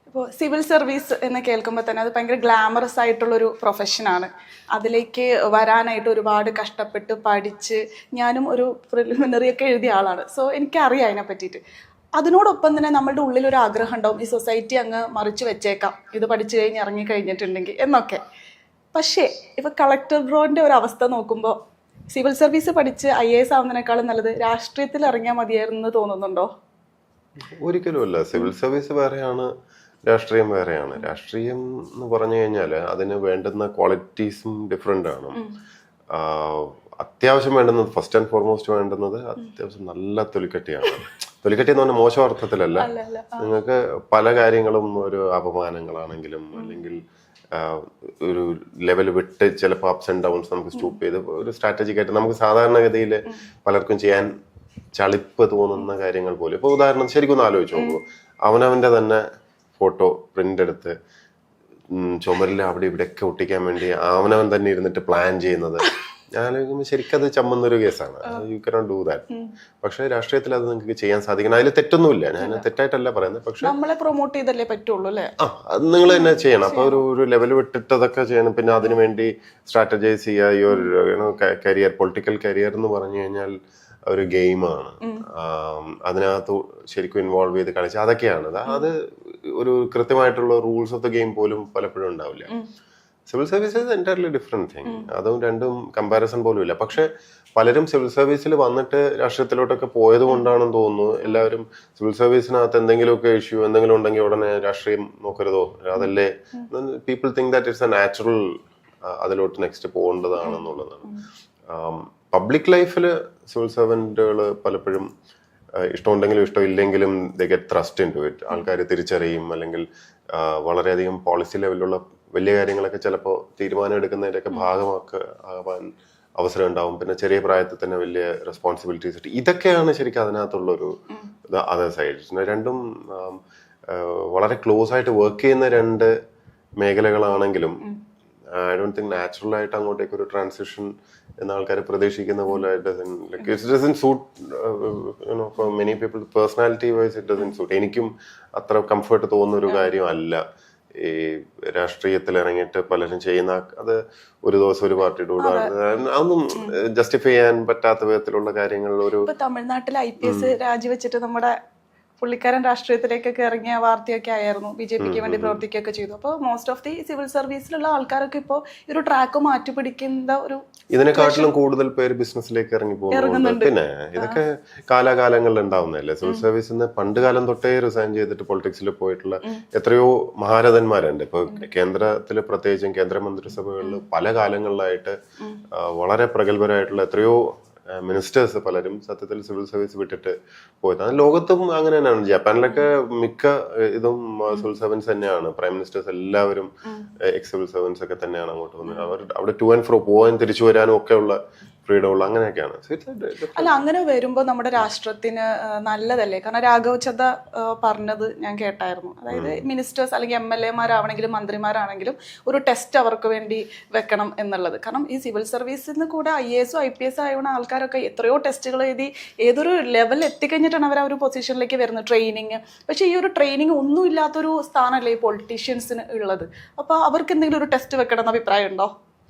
ഇപ്പോൾ civil service എന്ന് കേൾക്കുമ്പോൾ തന്നെ അത് ഭയങ്കര ഗ്ലാമറസ് ആയിട്ടുള്ളൊരു പ്രൊഫഷനാണ്. അതിലേക്ക് വരാനായിട്ട് ഒരുപാട് കഷ്ടപ്പെട്ട് പഠിച്ച് ഞാനും ഒരു പ്രിലിമിനറി ഒക്കെ എഴുതിയ ആളാണ്. സോ എനിക്കറിയാം അതിനെ പറ്റിയിട്ട്. അതിനോടൊപ്പം തന്നെ നമ്മളുടെ ഉള്ളിലൊരു ആഗ്രഹം ഉണ്ടാവും, ഈ സൊസൈറ്റി അങ്ങ് മറിച്ച് വെച്ചേക്കാം ഇത് പഠിച്ചു കഴിഞ്ഞ് ഇറങ്ങി കഴിഞ്ഞിട്ടുണ്ടെങ്കിൽ എന്നൊക്കെ. പക്ഷേ ഇപ്പോൾ കളക്ടർ ബ്രോൻ്റെ ഒരു അവസ്ഥ നോക്കുമ്പോൾ സിവിൽ സർവീസ് പഠിച്ച് IAS ആവുന്നതിനേക്കാളും നല്ലത് രാഷ്ട്രീയത്തിൽ ഇറങ്ങിയാൽ മതിയായിരുന്നു എന്ന് തോന്നുന്നുണ്ടോ? ഒരിക്കലുമല്ല. സിവിൽ സർവീസ് വേറെയാണ്, രാഷ്ട്രീയം വേറെയാണ്. രാഷ്ട്രീയം എന്ന് പറഞ്ഞു കഴിഞ്ഞാൽ അതിന് വേണ്ടുന്ന ക്വാളിറ്റീസും ഡിഫറെൻ്റ് ആണ്. അത്യാവശ്യം വേണ്ടുന്നത്, ഫസ്റ്റ് ആൻഡ് ഫോർമോസ്റ്റ് വേണ്ടുന്നത് അത്യാവശ്യം നല്ല തൊലിക്കട്ടിയാണ്. തൊലിക്കട്ടി എന്ന് പറഞ്ഞാൽ മോശം അർത്ഥത്തിലല്ല. നിങ്ങൾക്ക് പല കാര്യങ്ങളും, ഒരു അപമാനങ്ങളാണെങ്കിലും അല്ലെങ്കിൽ ഒരു ലെവൽ വിട്ട് ചിലപ്പോൾ അപ്സ് ആൻഡ് ഡൗൺസ് നമുക്ക് സ്റ്റൂപ്പ് ചെയ്ത് ഒരു സ്ട്രാറ്റജിക് ആയിട്ട് നമുക്ക് സാധാരണഗതിയിൽ പലർക്കും ചെയ്യാൻ ചളിപ്പ് തോന്നുന്ന കാര്യങ്ങൾ പോലും. ഇപ്പോൾ ഉദാഹരണം ശരിക്കും ഒന്ന് ആലോചിച്ച് നോക്കൂ. അവനവൻ്റെ തന്നെ ഫോട്ടോ പ്രിന്റ് എടുത്ത് ചുമരിൽ അവിടെ ഇവിടെയൊക്കെ ഒട്ടിക്കാൻ വേണ്ടി അവനവൻ തന്നെ ഇരുന്നിട്ട് പ്ലാൻ ചെയ്യുന്നത് ഞാൻ ശരിക്കും അത് ചമ്മുന്നൊരു കേസാണ്. You cannot do that. പക്ഷെ രാഷ്ട്രീയത്തിൽ അത് നിങ്ങൾക്ക് ചെയ്യാൻ സാധിക്കണം. അതിൽ തെറ്റൊന്നുമില്ല, ഞാൻ തെറ്റായിട്ടല്ല പറയുന്നത്. പക്ഷെ നമ്മളെ പ്രൊമോട്ട് ചെയ്തല്ലേ പറ്റുള്ളൂ അല്ലേ? അത് നിങ്ങൾ തന്നെ ചെയ്യണം. അപ്പൊ ഒരു ലെവൽ വിട്ടിട്ട് അതൊക്കെ ചെയ്യണം. പിന്നെ അതിനു വേണ്ടി സ്ട്രാറ്റജൈസ് ചെയ്യുക. ഈ ഒരു കരിയർ, പൊളിറ്റിക്കൽ കരിയർ എന്ന് പറഞ്ഞു കഴിഞ്ഞാൽ ഒരു ഗെയിമാണ്. അതിനകത്ത് ശരിക്കും ഇൻവോൾവ് ചെയ്ത് കളിച്ച് അതൊക്കെയാണ്. അത് ഒരു കൃത്യമായിട്ടുള്ള റൂൾസ് ഓഫ് ദ ഗെയിം പോലും പലപ്പോഴും ഉണ്ടാവില്ല. Civil service is entirely different thing. അതും രണ്ടും കമ്പാരിസൺ പോലും ഇല്ല. പക്ഷെ പലരും സിവിൽ സർവീസിൽ വന്നിട്ട് രാഷ്ട്രീയത്തിലോട്ടൊക്കെ പോയത് കൊണ്ടാണെന്ന് തോന്നുന്നു എല്ലാവരും സിവിൽ സർവീസിനകത്ത് എന്തെങ്കിലുമൊക്കെ ഇഷ്യൂ എന്തെങ്കിലും ഉണ്ടെങ്കിൽ ഉടനെ രാഷ്ട്രീയം നോക്കരുതോ, അതല്ലേ people think that it's a natural അതിലോട്ട് നെക്സ്റ്റ് പോകേണ്ടതാണെന്നുള്ളതാണ്. പബ്ലിക് ലൈഫിൽ സിവിൽ സർവൻറ്റുകൾ പലപ്പോഴും ഇഷ്ടമുണ്ടെങ്കിലും ഇഷ്ടമില്ലെങ്കിലും they get thrust into it. ആൾക്കാർ തിരിച്ചറിയും. അല്ലെങ്കിൽ വളരെയധികം പോളിസി ലെവലിലുള്ള വലിയ കാര്യങ്ങളൊക്കെ ചിലപ്പോൾ തീരുമാനം എടുക്കുന്നതിൻ്റെയൊക്കെ ഭാഗമൊക്കെ ആവാൻ അവസരം ഉണ്ടാവും. പിന്നെ ചെറിയ പ്രായത്തിൽ തന്നെ വലിയ റെസ്പോൺസിബിലിറ്റീസ് ഇട്ട് ഇതൊക്കെയാണ് ശരിക്കും അതിനകത്തുള്ളൊരു അതർ സൈഡ്. രണ്ടും വളരെ ക്ലോസ് ആയിട്ട് വർക്ക് ചെയ്യുന്ന രണ്ട് മേഖലകളാണെങ്കിലും ഐ ഡോണ്ട് തിങ്ക് നാച്ചുറൽ ആയിട്ട് അങ്ങോട്ടേക്ക് ഒരു ട്രാൻസിഷൻ എന്ന ആൾക്കാർ പ്രതീക്ഷിക്കുന്ന പോലെ it doesn't suit for many people. Personality wise it doesn't suit. എനിക്കും അത്ര കംഫർട്ട് തോന്നുന്ന ഒരു കാര്യമല്ല ഈ രാഷ്ട്രീയത്തിൽ ഇറങ്ങിയിട്ട് പലരും ചെയ്യുന്ന. അത് ഒരു ദിവസം ഒരു പാർട്ടിയുടെ കൂടെ അതൊന്നും ജസ്റ്റിഫൈ ചെയ്യാൻ പറ്റാത്ത വിധത്തിലുള്ള കാര്യങ്ങൾ. ഒരു തമിഴ്നാട്ടിൽ IPS രാജിവെച്ചിട്ട് നമ്മുടെ പുള്ളിക്കാരൻ രാഷ്ട്രീയത്തിലേക്കൊക്കെ ഇറങ്ങിയ വാർത്തയൊക്കെ ആയിരുന്നു. BJPക്ക് വേണ്ടി പ്രവർത്തിക്കുകയൊക്കെ ചെയ്തു. അപ്പോൾ മോസ്റ്റ് ഓഫ് ദി സിവിൽ സർവീസിലുള്ള ആൾക്കാരൊക്കെ ഇപ്പോൾ ഈ ഒരു ട്രാക്ക് മാറ്റി പിടിക്കുന്ന ഒരു ഇതിനെക്കാട്ടിലും കൂടുതൽ പേര് ബിസിനസ്സിലേക്ക് ഇറങ്ങി പോകുന്നുണ്ട്. പിന്നെ ഇതൊക്കെ കാലാകാലങ്ങളിൽ ഉണ്ടാവുന്നതല്ലേ. സിവിൽ സർവീസിൽ നിന്ന് പണ്ട് കാലം തൊട്ടേ റിസൈൻ ചെയ്തിട്ട് പൊളിറ്റിക്സിൽ പോയിട്ടുള്ള എത്രയോ മഹാരഥന്മാരുണ്ട്. ഇപ്പൊ കേന്ദ്രത്തിൽ പ്രത്യേകിച്ചും കേന്ദ്ര മന്ത്രിസഭകളിൽ പല കാലങ്ങളിലായിട്ട് വളരെ പ്രഗത്ഭരായിട്ടുള്ള എത്രയോ മിനിസ്റ്റേഴ്സ് പലരും സത്യത്തിൽ സിവിൽ സർവീസ് വിട്ടിട്ട് പോയത്. അത് ലോകത്തും അങ്ങനെ തന്നെയാണ്. ജപ്പാനിലൊക്കെ മിക്ക ഇതും സിവിൽ സർവൻസ് തന്നെയാണ്. പ്രൈം മിനിസ്റ്റേഴ്സ് എല്ലാവരും എക്സ് സിവിൽ സർവൻസ് ഒക്കെ തന്നെയാണ് അങ്ങോട്ട് വന്നത്. അവർ അവിടെ ടു ആൻഡ് ഫ്രോ പോകാൻ തിരിച്ചു വരാനും ഒക്കെ ഉള്ള ഫ്രീഡം ഉള്ള അങ്ങനെയൊക്കെയാണ്. അല്ല, അങ്ങനെ വരുമ്പോൾ നമ്മുടെ രാഷ്ട്രത്തിന് നല്ലതല്ലേ? കാരണം രാഘവ് ചദ്ദ പറഞ്ഞത് ഞാൻ കേട്ടായിരുന്നു. അതായത് മിനിസ്റ്റേഴ്സ് അല്ലെങ്കിൽ MLA-മാരാണെങ്കിലും മന്ത്രിമാരാണെങ്കിലും ഒരു ടെസ്റ്റ് അവർക്ക് വേണ്ടി വെക്കണം എന്നുള്ളത്. കാരണം ഈ സിവിൽ സർവീസിൽ നിന്ന് കൂടെ IAS IPS ആയുള്ള ആൾക്കാരൊക്കെ എത്രയോ ടെസ്റ്റുകൾ എഴുതി ഏതൊരു ലെവൽ എത്തിക്കഴിഞ്ഞിട്ടാണ് അവർ ആ ഒരു പൊസിഷനിലേക്ക് വരുന്നത്, ട്രെയിനിങ്. പക്ഷേ ഈ ഒരു ട്രെയിനിങ് ഒന്നും ഇല്ലാത്തൊരു സ്ഥാനമല്ലേ ഈ പൊളിറ്റീഷ്യൻസിന് ഉള്ളത്. അപ്പോൾ അവർക്ക് എന്തെങ്കിലും ഒരു ടെസ്റ്റ് വെക്കണം എന്ന് അഭിപ്രായം ഉണ്ടോ?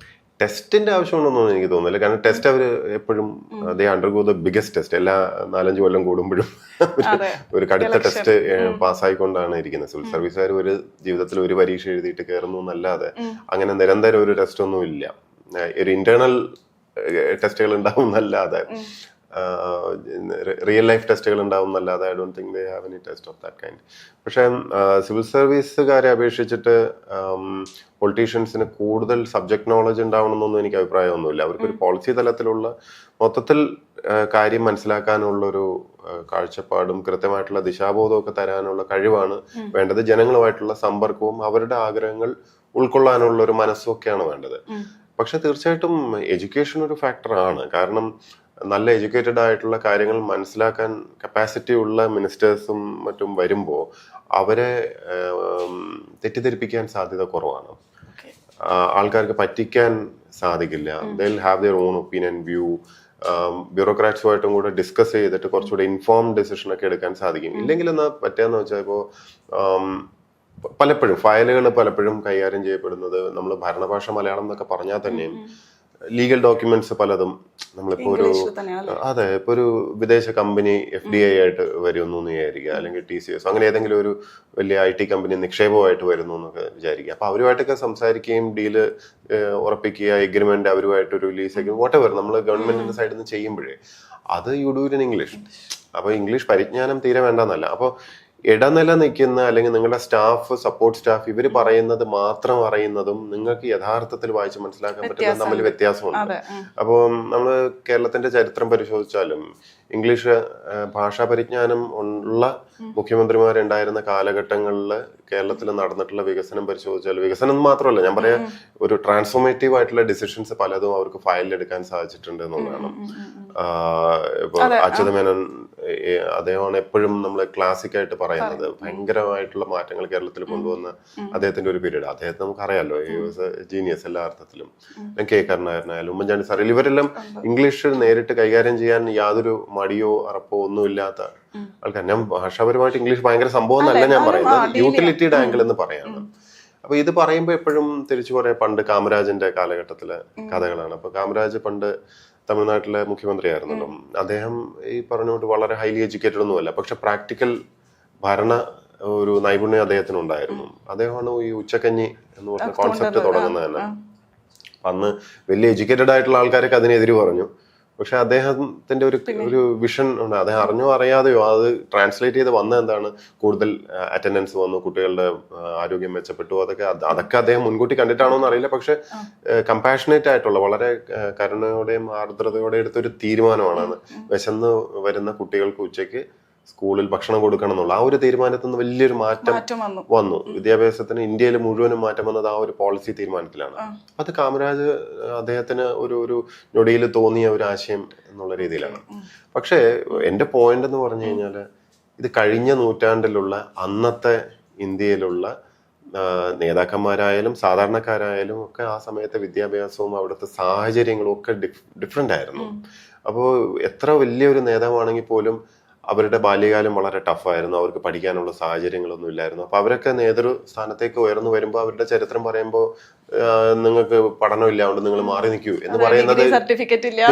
ടെസ്റ്റിന്റെ ആവശ്യമുണ്ടെന്നൊന്നും എനിക്ക് തോന്നുന്നില്ല. കാരണം ടെസ്റ്റ് അവർ എപ്പോഴും ദേ അണ്ടർഗോ ദ ബിഗസ്റ്റ് ടെസ്റ്റ്. എല്ലാ 4-5 കൊല്ലം കൂടുമ്പോഴും ഒരു കടുത്ത ടെസ്റ്റ് പാസ്സായിക്കൊണ്ടാണ് ഇരിക്കുന്നത്. സിവിൽ സർവീസുകാർ ഒരു ജീവിതത്തിൽ ഒരു പരീക്ഷ എഴുതിയിട്ട് കയറുന്നു എന്നല്ലാതെ അങ്ങനെ നിരന്തരം ഒരു ടെസ്റ്റ് ഒന്നും ഇല്ല. ഒരു ഇന്റേണൽ ടെസ്റ്റുകൾ ഉണ്ടാവും എന്നല്ലാതെ, റിയൽ ലൈഫ് ടെസ്റ്റുകൾ ഉണ്ടാവും എന്നല്ലാതെ I don't think they have any test of that kind. പക്ഷെ സിവിൽ സർവീസുകാരെ അപേക്ഷിച്ചിട്ട് പൊളിറ്റീഷ്യൻസിന് കൂടുതൽ സബ്ജക്ട് നോളജ് ഉണ്ടാവണമെന്നൊന്നും എനിക്ക് അഭിപ്രായമൊന്നുമില്ല. അവർക്കൊരു പോളിസി തലത്തിലുള്ള മൊത്തത്തിൽ കാര്യം മനസ്സിലാക്കാനുള്ളൊരു കാഴ്ചപ്പാടും കൃത്യമായിട്ടുള്ള ദിശാബോധവും ഒക്കെ തരാനുള്ള കഴിവാണ് വേണ്ടത്. ജനങ്ങളുമായിട്ടുള്ള സമ്പർക്കവും അവരുടെ ആഗ്രഹങ്ങൾ ഉൾക്കൊള്ളാനുള്ള ഒരു മനസ്സും ഒക്കെയാണ് വേണ്ടത്. പക്ഷെ തീർച്ചയായിട്ടും എഡ്യൂക്കേഷൻ ഒരു ഫാക്ടറാണ്. കാരണം നല്ല എഡ്യൂക്കേറ്റഡ് ആയിട്ടുള്ള കാര്യങ്ങൾ മനസ്സിലാക്കാൻ കപ്പാസിറ്റി ഉള്ള മിനിസ്റ്റേഴ്സും മറ്റും വരുമ്പോൾ അവരെ തെറ്റിദ്ധരിപ്പിക്കാൻ സാധ്യത കുറവാണ്. ആൾക്കാർക്ക് പറ്റിക്കാൻ സാധിക്കില്ല. They will have their own opinion, view. ബ്യൂറോക്രാറ്റ്സുമായിട്ടും കൂടെ ഡിസ്കസ് ചെയ്തിട്ട് കുറച്ചുകൂടെ ഇൻഫോംഡ് ഡിസിഷൻ ഒക്കെ എടുക്കാൻ സാധിക്കും. ഇല്ലെങ്കിൽ എന്നാ പറ്റുകയെന്ന് വെച്ചാൽ ഇപ്പോൾ പലപ്പോഴും ഫയലുകൾ പലപ്പോഴും കൈകാര്യം ചെയ്യപ്പെടുന്നത് നമ്മൾ ഭരണഭാഷ മലയാളം എന്നൊക്കെ പറഞ്ഞാൽ തന്നെയും ലീഗൽ ഡോക്യുമെന്റ്സ് പലതും നമ്മളിപ്പോ ഒരു അതെ ഇപ്പൊ ഒരു വിദേശ കമ്പനി FDI ആയിട്ട് വരുന്നു എന്ന് വിചാരിക്കുക, അല്ലെങ്കിൽ TCS അങ്ങനെ ഏതെങ്കിലും ഒരു വലിയ IT കമ്പനി നിക്ഷേപമായിട്ട് വരുന്നു എന്നൊക്കെ വിചാരിക്കുക. അപ്പൊ അവരുമായിട്ടൊക്കെ സംസാരിക്കുകയും ഡീല് ഉറപ്പിക്കുക, എഗ്രിമെന്റ് അവരുമായിട്ട് ഒരു ലീസ് വോട്ടെവർ നമ്മൾ ഗവൺമെന്റിന്റെ സൈഡിൽ നിന്ന് ചെയ്യുമ്പോഴേ അത് യു ഡു ഇൻ ഇംഗ്ലീഷ്. അപ്പൊ ഇംഗ്ലീഷ് പരിജ്ഞാനം തീരെ വേണ്ടെന്നല്ല. അപ്പൊ ഇടനില നിൽക്കുന്ന അല്ലെങ്കിൽ നിങ്ങളുടെ സ്റ്റാഫ്, സപ്പോർട്ട് സ്റ്റാഫ് ഇവർ പറയുന്നത് മാത്രം അറിയുന്നതും നിങ്ങൾക്ക് യഥാർത്ഥത്തിൽ വായിച്ച് മനസ്സിലാക്കാൻ പറ്റുന്നത് തമ്മിൽ വ്യത്യാസമുണ്ട്. അപ്പോൾ നമ്മൾ കേരളത്തിന്റെ ചരിത്രം പരിശോധിച്ചാലും ഇംഗ്ലീഷ് ഭാഷാ പരിജ്ഞാനം ഉള്ള മുഖ്യമന്ത്രിമാരുണ്ടായിരുന്ന കാലഘട്ടങ്ങളിൽ കേരളത്തിൽ നടന്നിട്ടുള്ള വികസനം പരിശോധിച്ചാൽ, വികസനം മാത്രമല്ല ഞാൻ പറയാം, ഒരു ട്രാൻസ്ഫോർമേറ്റീവ് ആയിട്ടുള്ള ഡിസിഷൻസ് പലതും അവർക്ക് ഫയലിലെടുക്കാൻ സാധിച്ചിട്ടുണ്ട് എന്നുള്ളതാണ്. ഇപ്പൊ അച്യുതമേനോൻ അദ്ദേഹമാണ് എപ്പോഴും നമ്മൾ ക്ലാസിക് ആയിട്ട് പറയുന്നത്. ഭയങ്കരമായിട്ടുള്ള മാറ്റങ്ങൾ കേരളത്തിൽ കൊണ്ടുവന്ന അദ്ദേഹത്തിന്റെ ഒരു പീരീഡ്. അദ്ദേഹത്തെ നമുക്കറിയാലോ, ജീനിയസ് എല്ലാ അർത്ഥത്തിലും. K. കരുണാകരനായാലും ഉമ്മൻചാണ്ടി സാർ, ഇവരെല്ലാം ഇംഗ്ലീഷ് നേരിട്ട് കൈകാര്യം ചെയ്യാൻ യാതൊരു മടിയോ അറപ്പോ ഒന്നും ഇല്ലാത്ത ആൾക്കാർ. ഞാൻ ഭാഷാപരമായിട്ട് ഇംഗ്ലീഷ് ഭയങ്കര സംഭവം എന്നല്ല ഞാൻ പറയുന്നത്, യൂട്ടിലിറ്റിയുടെ ആംഗിൾ എന്ന് പറയാണ്. അപ്പൊ ഇത് പറയുമ്പോൾ എപ്പോഴും തിരിച്ചു പറയാം, പണ്ട് കാമരാജന്റെ കാലഘട്ടത്തിലെ കഥകളാണ്. അപ്പൊ കാമരാജ് പണ്ട് തമിഴ്നാട്ടിലെ മുഖ്യമന്ത്രിയായിരുന്നല്ലോ. അദ്ദേഹം ഈ പറഞ്ഞുകൊണ്ട് വളരെ ഹൈലി എഡ്യൂക്കേറ്റഡ് ഒന്നുമല്ല, പക്ഷെ പ്രാക്ടിക്കൽ ഭരണ ഒരു നൈപുണ്യം അദ്ദേഹത്തിന് ഉണ്ടായിരുന്നു. അദ്ദേഹമാണ് ഈ ഉച്ചക്കഞ്ഞി എന്ന് പറഞ്ഞ കോൺസെപ്റ്റ് തുടങ്ങുന്നത് തന്നെ. അന്ന് വലിയ എഡ്യൂക്കേറ്റഡ് ആയിട്ടുള്ള ആൾക്കാരൊക്കെ അതിനെതിരെ പറഞ്ഞു. പക്ഷെ അദ്ദേഹത്തിന്റെ ഒരു വിഷൻ ഉണ്ട്. അദ്ദേഹം അറിഞ്ഞോ അറിയാതെയോ അത് ട്രാൻസ്ലേറ്റ് ചെയ്ത് വന്ന എന്താണ്, കൂടുതൽ അറ്റൻഡൻസ് വന്നു, കുട്ടികളുടെ ആരോഗ്യം മെച്ചപ്പെട്ടു. അതൊക്കെ അദ്ദേഹം മുൻകൂട്ടി കണ്ടിട്ടാണോ എന്ന് അറിയില്ല. പക്ഷെ കമ്പാഷനേറ്റ് ആയിട്ടുള്ള വളരെ കരുണയോടെയും ആർദ്രതയോടെ എടുത്തൊരു തീരുമാനമാണ് വിശന്ന് വരുന്ന കുട്ടികൾക്ക് ഉച്ചയ്ക്ക് സ്കൂളിൽ ഭക്ഷണം കൊടുക്കണം എന്നുള്ള ആ ഒരു തീരുമാനത്തിൽ നിന്ന് വലിയൊരു മാറ്റം വന്നു. വിദ്യാഭ്യാസത്തിന് ഇന്ത്യയിൽ മുഴുവനും മാറ്റം വന്നത് ആ ഒരു പോളിസി തീരുമാനത്തിലാണ്. അത് കാമരാജ് അദ്ദേഹത്തിന് ഒരു ഞൊടിയിൽ തോന്നിയ ഒരു ആശയം എന്നുള്ള രീതിയിലാണ്. പക്ഷേ എന്റെ പോയിന്റ് എന്ന് പറഞ്ഞു കഴിഞ്ഞാല്, ഇത് കഴിഞ്ഞ നൂറ്റാണ്ടിലുള്ള അന്നത്തെ ഇന്ത്യയിലുള്ള നേതാക്കന്മാരായാലും സാധാരണക്കാരായാലും ഒക്കെ ആ സമയത്തെ വിദ്യാഭ്യാസവും അവിടുത്തെ സാഹചര്യങ്ങളും ഒക്കെ ഡിഫറെന്റ് ആയിരുന്നു. അപ്പോൾ എത്ര വലിയൊരു നേതാവാണെങ്കിൽ പോലും അവരുടെ ബാല്യകാലം വളരെ ടഫായിരുന്നു. അവർക്ക് പഠിക്കാനുള്ള സാഹചര്യങ്ങളൊന്നും ഇല്ലായിരുന്നു. അപ്പൊ അവരൊക്കെ നേതൃസ്ഥാനത്തേക്ക് ഉയർന്നു വരുമ്പോൾ അവരുടെ ചരിത്രം പറയുമ്പോൾ നിങ്ങൾക്ക് പഠനമില്ല, അതുകൊണ്ട് നിങ്ങൾ മാറി നിൽക്കൂ എന്ന് പറയുന്നത്,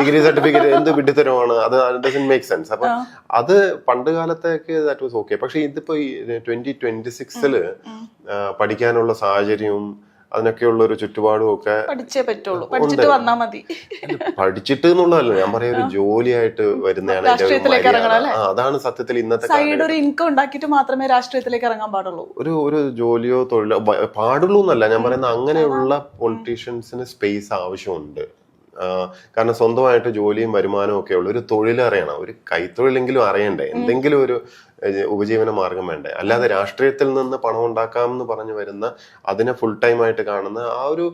ഡിഗ്രി സർട്ടിഫിക്കറ്റ് എന്ത് വിഡ്ഢിത്തരമാണ്, അത് ഡസന്റ് മേക്ക് സെൻസ്. അപ്പൊ അത് പണ്ട് കാലത്തേക്ക് ദാറ്റ് വാസ് ഓക്കെ. പക്ഷെ ഇതിപ്പോ ഈ 2026 പഠിക്കാനുള്ള സാഹചര്യവും അതിനൊക്കെയുള്ള ഒരു ചുറ്റുപാടും ഒക്കെ പഠിച്ചേ പറ്റുള്ളൂ, പഠിച്ചിട്ട് വന്നാ മതി. പഠിച്ചിട്ട് എന്നുള്ളതല്ല ഞാൻ പറയാം, ഒരു ജോലിയായിട്ട് വരുന്നതാണ്. അതാണ് സത്യത്തിൽ ഇന്നത്തെ സൈഡ് ഒരു ഇൻകം ഉണ്ടാക്കിയിട്ട് മാത്രമേ രാഷ്ട്രീയത്തിലേക്ക് ഇറങ്ങാൻ പാടുള്ളൂ. ഒരു ജോലിയോ തൊഴിലോ പാടുള്ളൂ എന്നല്ല ഞാൻ പറയുന്നത്. അങ്ങനെയുള്ള പൊളിറ്റീഷ്യൻസിന് സ്പേസ് ആവശ്യമുണ്ട്. കാരണം സ്വന്തമായിട്ട് ജോലിയും വരുമാനവും ഒക്കെ ഉള്ള ഒരു തൊഴിൽ അറിയണം, ഒരു കൈത്തൊഴിലെങ്കിലും അറിയണ്ടേ, എന്തെങ്കിലും ഒരു ഉപജീവന മാർഗം വേണ്ടേ. അല്ലാതെ രാഷ്ട്രീയത്തിൽ നിന്ന് പണം ഉണ്ടാക്കാം എന്ന് പറഞ്ഞു വരുന്ന, അതിനെ ഫുൾ ടൈം ആയിട്ട് കാണുന്ന ആ ഒരു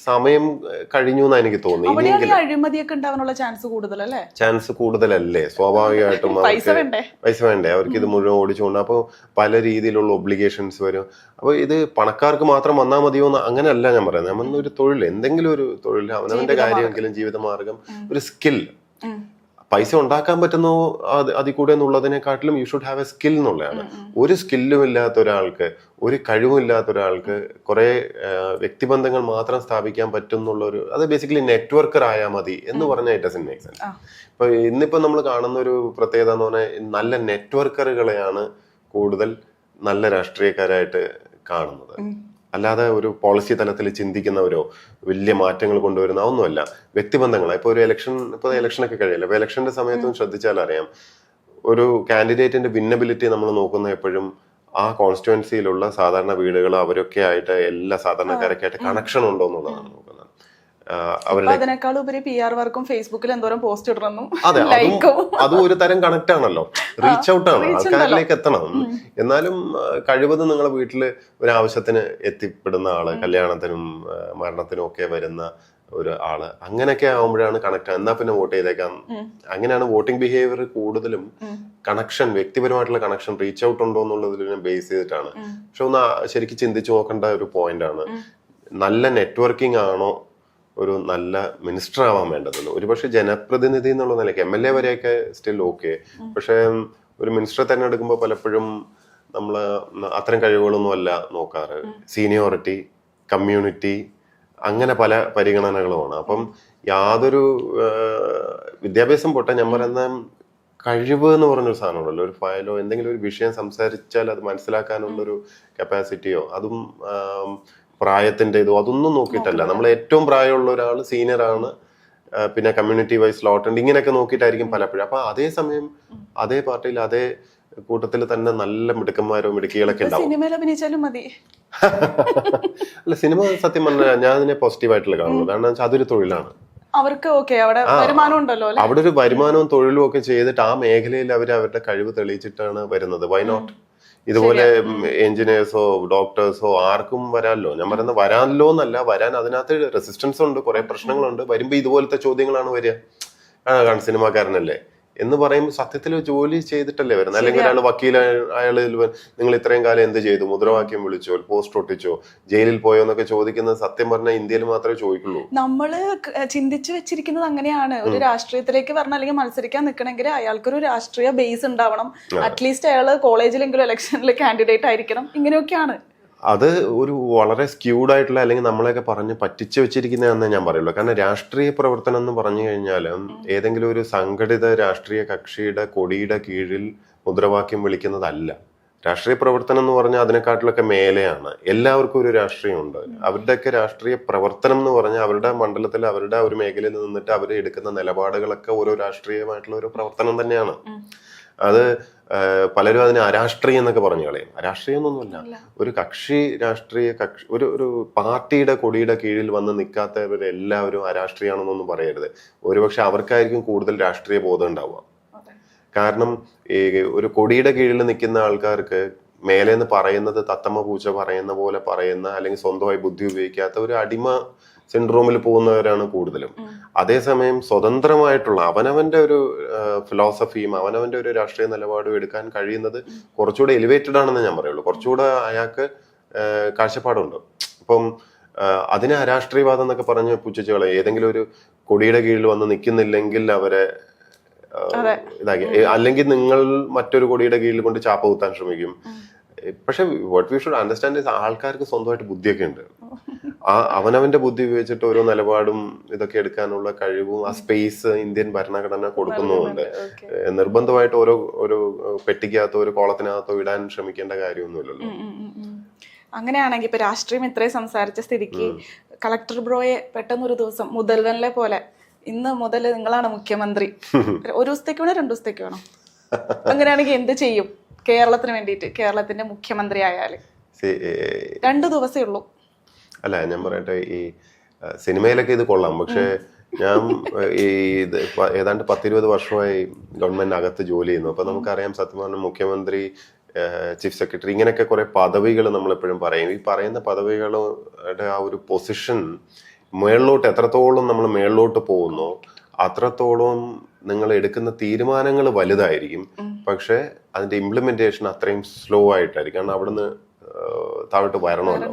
സമയം കഴിഞ്ഞു എന്നാ എനിക്ക് തോന്നി. അഴിമതിയൊക്കെ ഉണ്ടാവാനുള്ള ചാൻസ് കൂടുതലല്ലേ? ചാൻസ് കൂടുതലല്ലേ? സ്വാഭാവികമായിട്ടും പൈസ വേണ്ടേ അവർക്ക് ഇത് മുഴുവൻ ഓടിച്ചുകൊണ്ട്. അപ്പോൾ പല രീതിയിലുള്ള ഒബ്ലിഗേഷൻസ് വരും. അപ്പൊ ഇത് പണക്കാർക്ക് മാത്രം വന്നാൽ മതിയോ എന്ന് അങ്ങനെയല്ല ഞാൻ പറയുന്നത്. നമ്മൾ ഒരു തൊഴിൽ, എന്തെങ്കിലും ഒരു തൊഴിൽ, അവനവന്റെ കാര്യമെങ്കിലും ജീവിതമാർഗം, ഒരു സ്കിൽ, പൈസ ഉണ്ടാക്കാൻ പറ്റുന്നോ അതിൽ കൂടെ എന്നുള്ളതിനെക്കാട്ടിലും you should have a skill എന്നുള്ളതാണ്. ഒരു സ്കില്ലും ഇല്ലാത്ത ഒരാൾക്ക്, ഒരു കഴിവും ഇല്ലാത്ത ഒരാൾക്ക് കുറെ വ്യക്തിബന്ധങ്ങൾ മാത്രം സ്ഥാപിക്കാൻ പറ്റും എന്നുള്ളൊരു, അത് ബേസിക്കലി നെറ്റ്വർക്കർ ആയാൽ മതി എന്ന് പറഞ്ഞാൽ ഇറ്റ് ഡസന്റ് മേക്ക് സെൻസ്. ഇപ്പൊ ഇന്നിപ്പോ നമ്മൾ കാണുന്ന ഒരു പ്രത്യേകത എന്ന് പറഞ്ഞാൽ നല്ല നെറ്റ്വർക്കറുകളെയാണ് കൂടുതൽ നല്ല രാഷ്ട്രീയക്കാരായിട്ട് കാണുന്നത്. അല്ലാതെ ഒരു പോളിസി തലത്തിൽ ചിന്തിക്കുന്നവരോ വലിയ മാറ്റങ്ങൾ കൊണ്ടുവരുന്ന ഒന്നുമല്ല. വ്യക്തിബന്ധങ്ങളാണ്. ഇപ്പൊ ഒരു ഇലക്ഷനൊക്കെ കഴിയില്ല. അപ്പൊ ഇലക്ഷന്റെ സമയത്തും ശ്രദ്ധിച്ചാൽ അറിയാം, ഒരു കാൻഡിഡേറ്റിന്റെ വിന്നബിലിറ്റി നമ്മൾ നോക്കുന്ന എപ്പോഴും ആ കോൺസ്റ്റിറ്റ്യുവൻസിയിലുള്ള സാധാരണ വീടുകൾ, അവരൊക്കെ ആയിട്ട് എല്ലാ സാധാരണക്കാരൊക്കെ ആയിട്ട് കണക്ഷൻ ഉണ്ടോ എന്നുള്ളതാണ് നോക്കുന്നത്. അതിനേക്കാൾ ഉപരി PR വർക്കും ഫേസ്ബുക്കിൽ എന്തോരം പോസ്റ്റ് ഇടണം. അതെ, അതും ഒരു തരം കണക്ട് ആണല്ലോ, റീച്ച് ഔട്ട് ആണ്, ആൾക്കാരിലേക്ക് എത്തണം. എന്നാലും കഴിവതും നിങ്ങളെ വീട്ടില് ഒരു ആവശ്യത്തിന് എത്തിപ്പെടുന്ന ആള്, കല്യാണത്തിനും മരണത്തിനും ഒക്കെ വരുന്ന ഒരു ആള്, അങ്ങനെയൊക്കെ ആവുമ്പോഴാണ് കണക്ട്. എന്നാ പിന്നെ വോട്ട് ചെയ്തേക്കാം. അങ്ങനെയാണ് വോട്ടിംഗ് ബിഹേവിയർ കൂടുതലും. കണക്ഷൻ, വ്യക്തിപരമായിട്ടുള്ള കണക്ഷൻ, റീച്ച് ഔട്ട് ഉണ്ടോ എന്നുള്ളതിനെ ബേസ് ചെയ്തിട്ടാണ്. പക്ഷെ ഒന്ന് ശരിക്കും ചിന്തിച്ചു നോക്കേണ്ട ഒരു പോയിന്റ് ആണ്, നല്ല നെറ്റ്വർക്കിംഗ് ആണോ ഒരു നല്ല മിനിസ്റ്റർ ആവാൻ വേണ്ടതെന്ന്. ഒരുപക്ഷെ ജനപ്രതിനിധി എന്നുള്ള നിലയ്ക്ക് MLA വരെയൊക്കെ സ്റ്റിൽ ഓക്കെ. പക്ഷെ ഒരു മിനിസ്റ്ററെ തെരഞ്ഞെടുക്കുമ്പോൾ പലപ്പോഴും നമ്മള് അത്തരം കഴിവുകളൊന്നും അല്ല നോക്കാറ്. സീനിയോറിറ്റി, കമ്മ്യൂണിറ്റി, അങ്ങനെ പല പരിഗണനകളുമാണ്. അപ്പം യാതൊരു വിദ്യാഭ്യാസം പോട്ടെ, ഞാൻ പറയുന്ന കഴിവ് എന്ന് പറഞ്ഞൊരു സാധനമുണ്ടല്ലോ, ഒരു ഫയലോ എന്തെങ്കിലും ഒരു വിഷയം സംസാരിച്ചാൽ അത് മനസ്സിലാക്കാനുള്ളൊരു കപ്പാസിറ്റിയോ, അതും പ്രായത്തിന്റെ ഇതോ അതൊന്നും നോക്കിയിട്ടല്ല. നമ്മൾ ഏറ്റവും പ്രായമുള്ള ഒരാൾ സീനിയറാണ്, പിന്നെ കമ്മ്യൂണിറ്റി വൈസ് സ്ലോട്ട് ഉണ്ട്, ഇങ്ങനെയൊക്കെ നോക്കിയിട്ടായിരിക്കും പലപ്പോഴും. അപ്പൊ അതേസമയം അതേ പാർട്ടിയിൽ അതേ കൂട്ടത്തിൽ തന്നെ നല്ല മിടുക്കന്മാരോ മിടുക്കികളൊക്കെ ഉണ്ടാവും. സിനിമയിൽ അഭിനയിച്ചാലും മതി. അല്ല, സിനിമ സത്യം പറഞ്ഞാൽ ഞാൻ അതിനെ പോസിറ്റീവായിട്ടുള്ള കാണുള്ളൂ. കാരണം വെച്ചാൽ അതൊരു തൊഴിലാണ്. അവർക്ക് ഓക്കെ അവിടെ വരുമാനം ഉണ്ടല്ലോ. അവിടെ ഒരു വരുമാനവും തൊഴിലും ഒക്കെ ചെയ്തിട്ട് ആ മേഖലയിൽ അവർ അവരുടെ കഴിവ് തെളിയിച്ചിട്ടാണ് വരുന്നത്. Why not? ഇതുപോലെ എഞ്ചിനീയേഴ്സോ ഡോക്ടേഴ്സോ ആർക്കും വരാമല്ലോ. ഞാൻ പറയുന്നത് വരാമല്ലോ എന്നല്ല, വരാൻ അതിനകത്ത് റെസിസ്റ്റൻസ് ഉണ്ട്, കുറെ പ്രശ്നങ്ങളുണ്ട്. വരുമ്പോ ഇതുപോലത്തെ ചോദ്യങ്ങളാണ് വരിക. സിനിമാക്കാരനല്ലേ എന്ന് പറയുമ്പോൾ സത്യത്തിൽ ജോലി ചെയ്തിട്ടല്ലേ വരുന്നത്. അല്ലെങ്കിൽ ഒരാൾ വക്കീൽ, അയാൾ നിങ്ങൾ ഇത്രയും കാലം എന്ത് ചെയ്തു, മുദ്രാവാക്യം വിളിച്ചോ, പോസ്റ്റ് ഒട്ടിച്ചോ, ജയിലിൽ പോയോ എന്നൊക്കെ ചോദിക്കുന്നത് സത്യം പറഞ്ഞാൽ ഇന്ത്യയിൽ മാത്രമേ ചോദിക്കുള്ളൂ. നമ്മള് ചിന്തിച്ചു വെച്ചിരിക്കുന്നത് അങ്ങനെയാണ്. ഒരു രാഷ്ട്രീയത്തിലേക്ക് വരണം അല്ലെങ്കിൽ മത്സരിക്കാൻ നിൽക്കണമെങ്കിൽ അയാൾക്കൊരു രാഷ്ട്രീയ ബേസ് ഉണ്ടാവണം. അറ്റ്ലീസ്റ്റ് അയാൾ കോളേജിലെങ്കിലും ഇലക്ഷനിൽ കാൻഡിഡേറ്റ് ആയിരിക്കണം. ഇങ്ങനെയൊക്കെയാണ്. അത് ഒരു വളരെ സ്ക്യൂഡ് ആയിട്ടുള്ള, അല്ലെങ്കിൽ നമ്മളെയൊക്കെ പറഞ്ഞ് പറ്റിച്ചു വെച്ചിരിക്കുന്നതെന്ന് ഞാൻ പറയുള്ളൂ. കാരണം രാഷ്ട്രീയ പ്രവർത്തനം എന്ന് പറഞ്ഞു കഴിഞ്ഞാൽ ഏതെങ്കിലും ഒരു സംഘടിത രാഷ്ട്രീയ കക്ഷിയുടെ കൊടിയുടെ കീഴിൽ മുദ്രാവാക്യം വിളിക്കുന്നതല്ല. രാഷ്ട്രീയ പ്രവർത്തനം എന്ന് പറഞ്ഞാൽ അതിനെക്കാട്ടിലൊക്കെ മേലെയാണ്. എല്ലാവർക്കും ഒരു രാഷ്ട്രീയമുണ്ട്. അവരുടെയൊക്കെ രാഷ്ട്രീയ പ്രവർത്തനം എന്ന് പറഞ്ഞാൽ അവരുടെ മണ്ഡലത്തിൽ, അവരുടെ ഒരു മേഖലയിൽ നിന്നിട്ട് അവർ എടുക്കുന്ന നിലപാടുകളൊക്കെ ഓരോ രാഷ്ട്രീയമായിട്ടുള്ള ഒരു പ്രവർത്തനം തന്നെയാണ്. അത് പലരും അതിനെ അരാഷ്ട്രീയം എന്നൊക്കെ പറഞ്ഞു കളയും. അരാഷ്ട്രീയം ഒന്നുമല്ല. ഒരു കക്ഷി രാഷ്ട്രീയ കക്ഷി, ഒരു പാർട്ടിയുടെ കൊടിയുടെ കീഴിൽ വന്ന് നിൽക്കാത്തവരെല്ലാവരും അരാഷ്ട്രീയമാണെന്നൊന്നും പറയരുത്. ഒരുപക്ഷെ അവർക്കായിരിക്കും കൂടുതൽ രാഷ്ട്രീയ ബോധം ഉണ്ടാവുക. കാരണം ഈ ഒരു കൊടിയുടെ കീഴിൽ നിൽക്കുന്ന ആൾക്കാർക്ക് മേലേന്ന് പറയുന്നത് തത്തമ്മ പൂച്ച പറയുന്ന പോലെ പറയുന്ന, അല്ലെങ്കിൽ സ്വന്തമായി ബുദ്ധി ഉപയോഗിക്കാത്ത ഒരു അടിമ സിൻഡ്രോമിൽ പോകുന്നവരാണ് കൂടുതലും. അതേസമയം സ്വതന്ത്രമായിട്ടുള്ള അവനവന്റെ ഒരു ഫിലോസഫിയും അവനവന്റെ ഒരു രാഷ്ട്രീയ നിലപാടും എടുക്കാൻ കഴിയുന്നത് കുറച്ചുകൂടെ എലിവേറ്റഡ് ആണെന്ന് ഞാൻ പറയുള്ളൂ. കുറച്ചുകൂടെ അയാൾക്ക് കാഴ്ചപ്പാടുണ്ട്. ഇപ്പം അതിനെ അരാഷ്ട്രീയവാദം എന്നൊക്കെ പറഞ്ഞ് പുച്ഛിച്ചുകളെ, ഏതെങ്കിലും ഒരു കൊടിയുടെ കീഴിൽ വന്ന് നിൽക്കുന്നില്ലെങ്കിൽ അവരെ ഇതാക്കി, അല്ലെങ്കിൽ നിങ്ങൾ മറ്റൊരു കൊടിയുടെ കീഴിൽ കൊണ്ട് ചാപ്പ കുത്താൻ ശ്രമിക്കും. പക്ഷെ what we should understand is ആൾക്കാർക്ക് സ്വന്തമായിട്ട് ബുദ്ധിയൊക്കെ ഉണ്ട്. അവനവന്റെ ബുദ്ധി ഉപയോഗിച്ചിട്ട് ഓരോ നിലപാടും ഇതൊക്കെ എടുക്കാനുള്ള കഴിവും ആ സ്പേസ് ഇന്ത്യൻ ഭരണഘടന കൊടുക്കുന്നുമുണ്ട്. നിർബന്ധമായിട്ട് ഒരു പെട്ടിക്കകത്തോ ഒരു കോളത്തിനകത്തോ ഇടാൻ ശ്രമിക്കേണ്ട കാര്യമൊന്നുമില്ലല്ലോ. അങ്ങനെയാണെങ്കിൽ ഇപ്പൊ രാഷ്ട്രീയം ഇത്രയും സംസാരിച്ച സ്ഥിതിക്ക് കളക്ടർ ബ്രോയെ പെട്ടെന്നൊരു ദിവസം മുതൽവനിലെ പോലെ ഇന്ന് മുതൽ നിങ്ങളാണ് മുഖ്യമന്ത്രി, ഒരു ദിവസത്തേക്ക് വേണോ 2 ദിവസത്തേക്ക് വേണോ, അങ്ങനെയാണെങ്കിൽ എന്ത് ചെയ്യും കേരളത്തിന് വേണ്ടിയിട്ട്? കേരളത്തിന്റെ മുഖ്യമന്ത്രി ആയാല് 2 ദിവസമേ ഉള്ളൂ. അല്ല, ഞാൻ പറയട്ടെ, ഈ സിനിമയിലൊക്കെ ഇത് കൊള്ളാം. പക്ഷെ ഞാൻ ഈ ഏതാണ്ട് 10-20 വർഷമായി ഗവൺമെന്റ് അകത്ത് ജോലി ചെയ്യുന്നു. അപ്പൊ നമുക്കറിയാം, സത്യം പറഞ്ഞ മുഖ്യമന്ത്രി, ചീഫ് സെക്രട്ടറി, ഇങ്ങനെയൊക്കെ കുറെ പദവികൾ നമ്മളെപ്പോഴും പറയും. ഈ പറയുന്ന പദവികളുടെ ആ ഒരു പൊസിഷൻ മേളിലോട്ട് എത്രത്തോളം നമ്മൾ മേളിലോട്ട് പോകുന്നോ അത്രത്തോളം നിങ്ങൾ എടുക്കുന്ന തീരുമാനങ്ങൾ വലുതായിരിക്കും. പക്ഷെ അതിന്റെ ഇംപ്ലിമെന്റേഷൻ അത്രയും സ്ലോ ആയിട്ടായിരിക്കും. കാരണം അവിടുന്ന് താഴോട്ട് വരണമല്ലോ.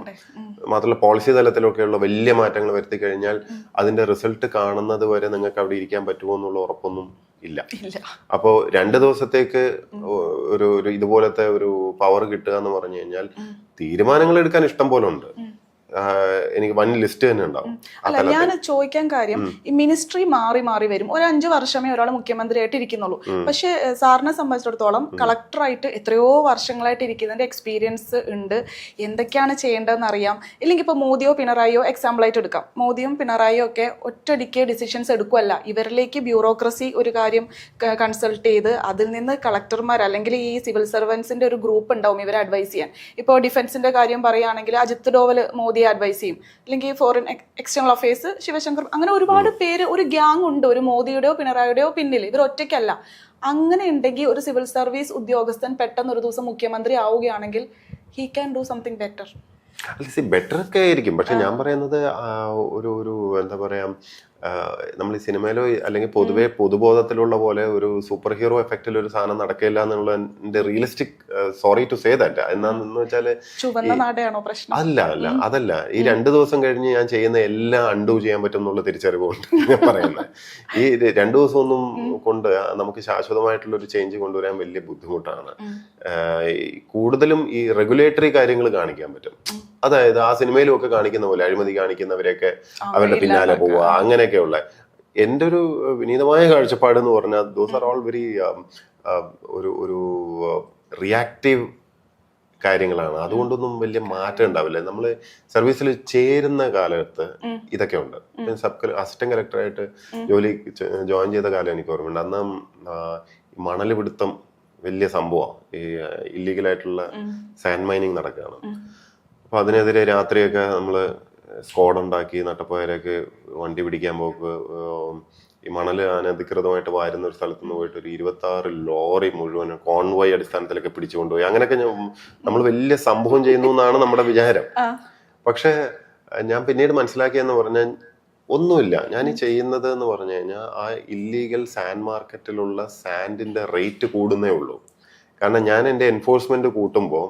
മാത്രമല്ല പോളിസി തലത്തിലൊക്കെയുള്ള വലിയ മാറ്റങ്ങൾ വരുത്തി കഴിഞ്ഞാൽ അതിന്റെ റിസൾട്ട് കാണുന്നത് വരെ നിങ്ങൾക്ക് അവിടെ ഇരിക്കാൻ പറ്റുമോ എന്നുള്ള ഉറപ്പൊന്നും ഇല്ല. അപ്പോ 2 ദിവസത്തേക്ക് ഒരു ഇതുപോലത്തെ ഒരു പവർ കിട്ടുക എന്ന് പറഞ്ഞു കഴിഞ്ഞാൽ തീരുമാനങ്ങൾ എടുക്കാൻ ഇഷ്ടം പോലെ ഉണ്ട്. എനിക്ക് വൻ ലിസ്റ്റ് തന്നെ ഉണ്ടാവും. അല്ല, ഞാൻ ചോദിക്കാൻ കാര്യം, ഈ മിനിസ്ട്രി മാറി മാറി വരും. ഒരു 5 വർഷമേ ഒരാൾ മുഖ്യമന്ത്രിയായിട്ട് ഇരിക്കുന്നുള്ളൂ. പക്ഷെ സാറിനെ സംബന്ധിച്ചിടത്തോളം കളക്ടറായിട്ട് എത്രയോ വർഷങ്ങളായിട്ട് ഇരിക്കുന്നതിന്റെ എക്സ്പീരിയൻസ് ഉണ്ട്. എന്തൊക്കെയാണ് ചെയ്യേണ്ടതെന്ന് അറിയാം. ഇല്ലെങ്കിൽ ഇപ്പൊ മോദിയോ പിണറായിയോ എക്സാമ്പിൾ ആയിട്ട് എടുക്കാം. മോദിയും പിണറായിയോ ഒക്കെ ഒറ്റയടിക്ക് ഡിസിഷൻസ് എടുക്കുമല്ല. ഇവരിലേക്ക് ബ്യൂറോക്രസി ഒരു കാര്യം കൺസൾട്ട് ചെയ്ത് അതിൽ നിന്ന് കളക്ടർമാർ അല്ലെങ്കിൽ ഈ സിവിൽ സർവൻസിന്റെ ഒരു ഗ്രൂപ്പ് ഉണ്ടാവും ഇവരെ അഡ്വൈസ് ചെയ്യാൻ. ഇപ്പോൾ ഡിഫൻസിന്റെ കാര്യം പറയുകയാണെങ്കിൽ അജിത് ഡോവൽ മോദി അഡ്വൈസ് ചെയ്യും. അല്ലെങ്കിൽ ഫോറിൻ എക്സ്റ്റേണൽ അഫയേഴ്സ് ശിവശങ്കർ, അങ്ങനെ ഒരുപാട് പേര്, ഒരു ഗ്യാങ് ഉണ്ട് ഒരു മോദിയുടെയോ പിണറായിയുടെയോ പിന്നിൽ. ഇവർ ഒറ്റയ്ക്കല്ല. അങ്ങനെ ഉണ്ടെങ്കിൽ ഒരു സിവിൽ സർവീസ് ഉദ്യോഗസ്ഥൻ പെട്ടെന്ന് ഒരു ദിവസം മുഖ്യമന്ത്രി ആവുകയാണെങ്കിൽ he can do something better. Better ഒക്കെ ആയിരിക്കും. പക്ഷെ ഞാൻ പറയുന്നത് ഒരു എന്താ പറയാ, നമ്മൾ ഈ സിനിമയിലോ അല്ലെങ്കിൽ പൊതുവെ പൊതുബോധത്തിലുള്ള പോലെ ഒരു സൂപ്പർ ഹീറോ എഫക്റ്റിൽ ഒരു സാധനം നടക്കില്ല എന്നുള്ളതിന്റെ realistic, sorry to say that, എന്നാന്ന് വെച്ചാല് അതല്ല ഈ 2 ദിവസം കഴിഞ്ഞ് ഞാൻ ചെയ്യുന്ന എല്ലാം അൺഡു ചെയ്യാൻ പറ്റും എന്നുള്ള തിരിച്ചറിവുകൊണ്ട് ഞാൻ പറയുന്നത്. ഈ 2 ദിവസം ഒന്നും കൊണ്ട് നമുക്ക് ശാശ്വതമായിട്ടുള്ള ഒരു ചേഞ്ച് കൊണ്ടുവരാൻ വലിയ ബുദ്ധിമുട്ടാണ്. കൂടുതലും ഈ റെഗുലേറ്ററി കാര്യങ്ങൾ കാണിക്കാൻ പറ്റും. അതായത് ആ സിനിമയിലും ഒക്കെ കാണിക്കുന്ന പോലെ അഴിമതി കാണിക്കുന്നവരെയൊക്കെ അവരുടെ പിന്നാലെ പോവുക, അങ്ങനെയൊക്കെയുള്ള. എൻ്റെ ഒരു വിനീതമായ കാഴ്ചപ്പാട് എന്ന് പറഞ്ഞാൽ ദോസ് ആർ ഓൾ വെരി ഒരു റിയാക്റ്റീവ് കാര്യങ്ങളാണ്. അതുകൊണ്ടൊന്നും വലിയ മാറ്റം ഉണ്ടാവില്ല. നമ്മൾ സർവീസിൽ ചേരുന്ന കാലത്ത് ഇതൊക്കെ ഉണ്ട്. അസിസ്റ്റന്റ് കലക്ടറായിട്ട് ജോയിൻ ചെയ്ത കാലം എനിക്ക് ഓർമ്മയുണ്ട്. അന്ന് മണൽ പിടുത്തം വലിയ സംഭവമാണ്. ഈ ഇല്ലീഗലായിട്ടുള്ള സാൻഡ് മൈനിങ് നടക്കുകയാണ്. അപ്പൊ അതിനെതിരെ രാത്രിയൊക്കെ നമ്മള് സ്ക്വാഡ് ഉണ്ടാക്കി നട്ടപ്പോയരൊക്കെ വണ്ടി പിടിക്കാൻ പോക്ക്, ഈ മണല് അനധികൃതമായിട്ട് വാരുന്ന ഒരു സ്ഥലത്ത് നിന്ന് പോയിട്ട് ഒരു 26 ലോറി മുഴുവൻ കോൺവോയ് അടിസ്ഥാനത്തിലൊക്കെ പിടിച്ചുകൊണ്ടുപോയി. അങ്ങനെയൊക്കെ നമ്മൾ വലിയ സംഭവം ചെയ്യുന്നു എന്നാണ് നമ്മുടെ വിചാരം. പക്ഷെ ഞാൻ പിന്നീട് മനസ്സിലാക്കിയെന്ന് പറഞ്ഞാൽ ഒന്നുമില്ല. ഞാൻ ഈ ചെയ്യുന്നത് എന്ന് പറഞ്ഞു കഴിഞ്ഞാൽ ആ ഇല്ലീഗൽ സാൻഡ് മാർക്കറ്റിലുള്ള സാൻഡിന്റെ റേറ്റ് കൂടുന്നേ ഉള്ളൂ. കാരണം ഞാൻ എൻ്റെ എൻഫോഴ്സ്മെന്റ് കൂട്ടുമ്പോൾ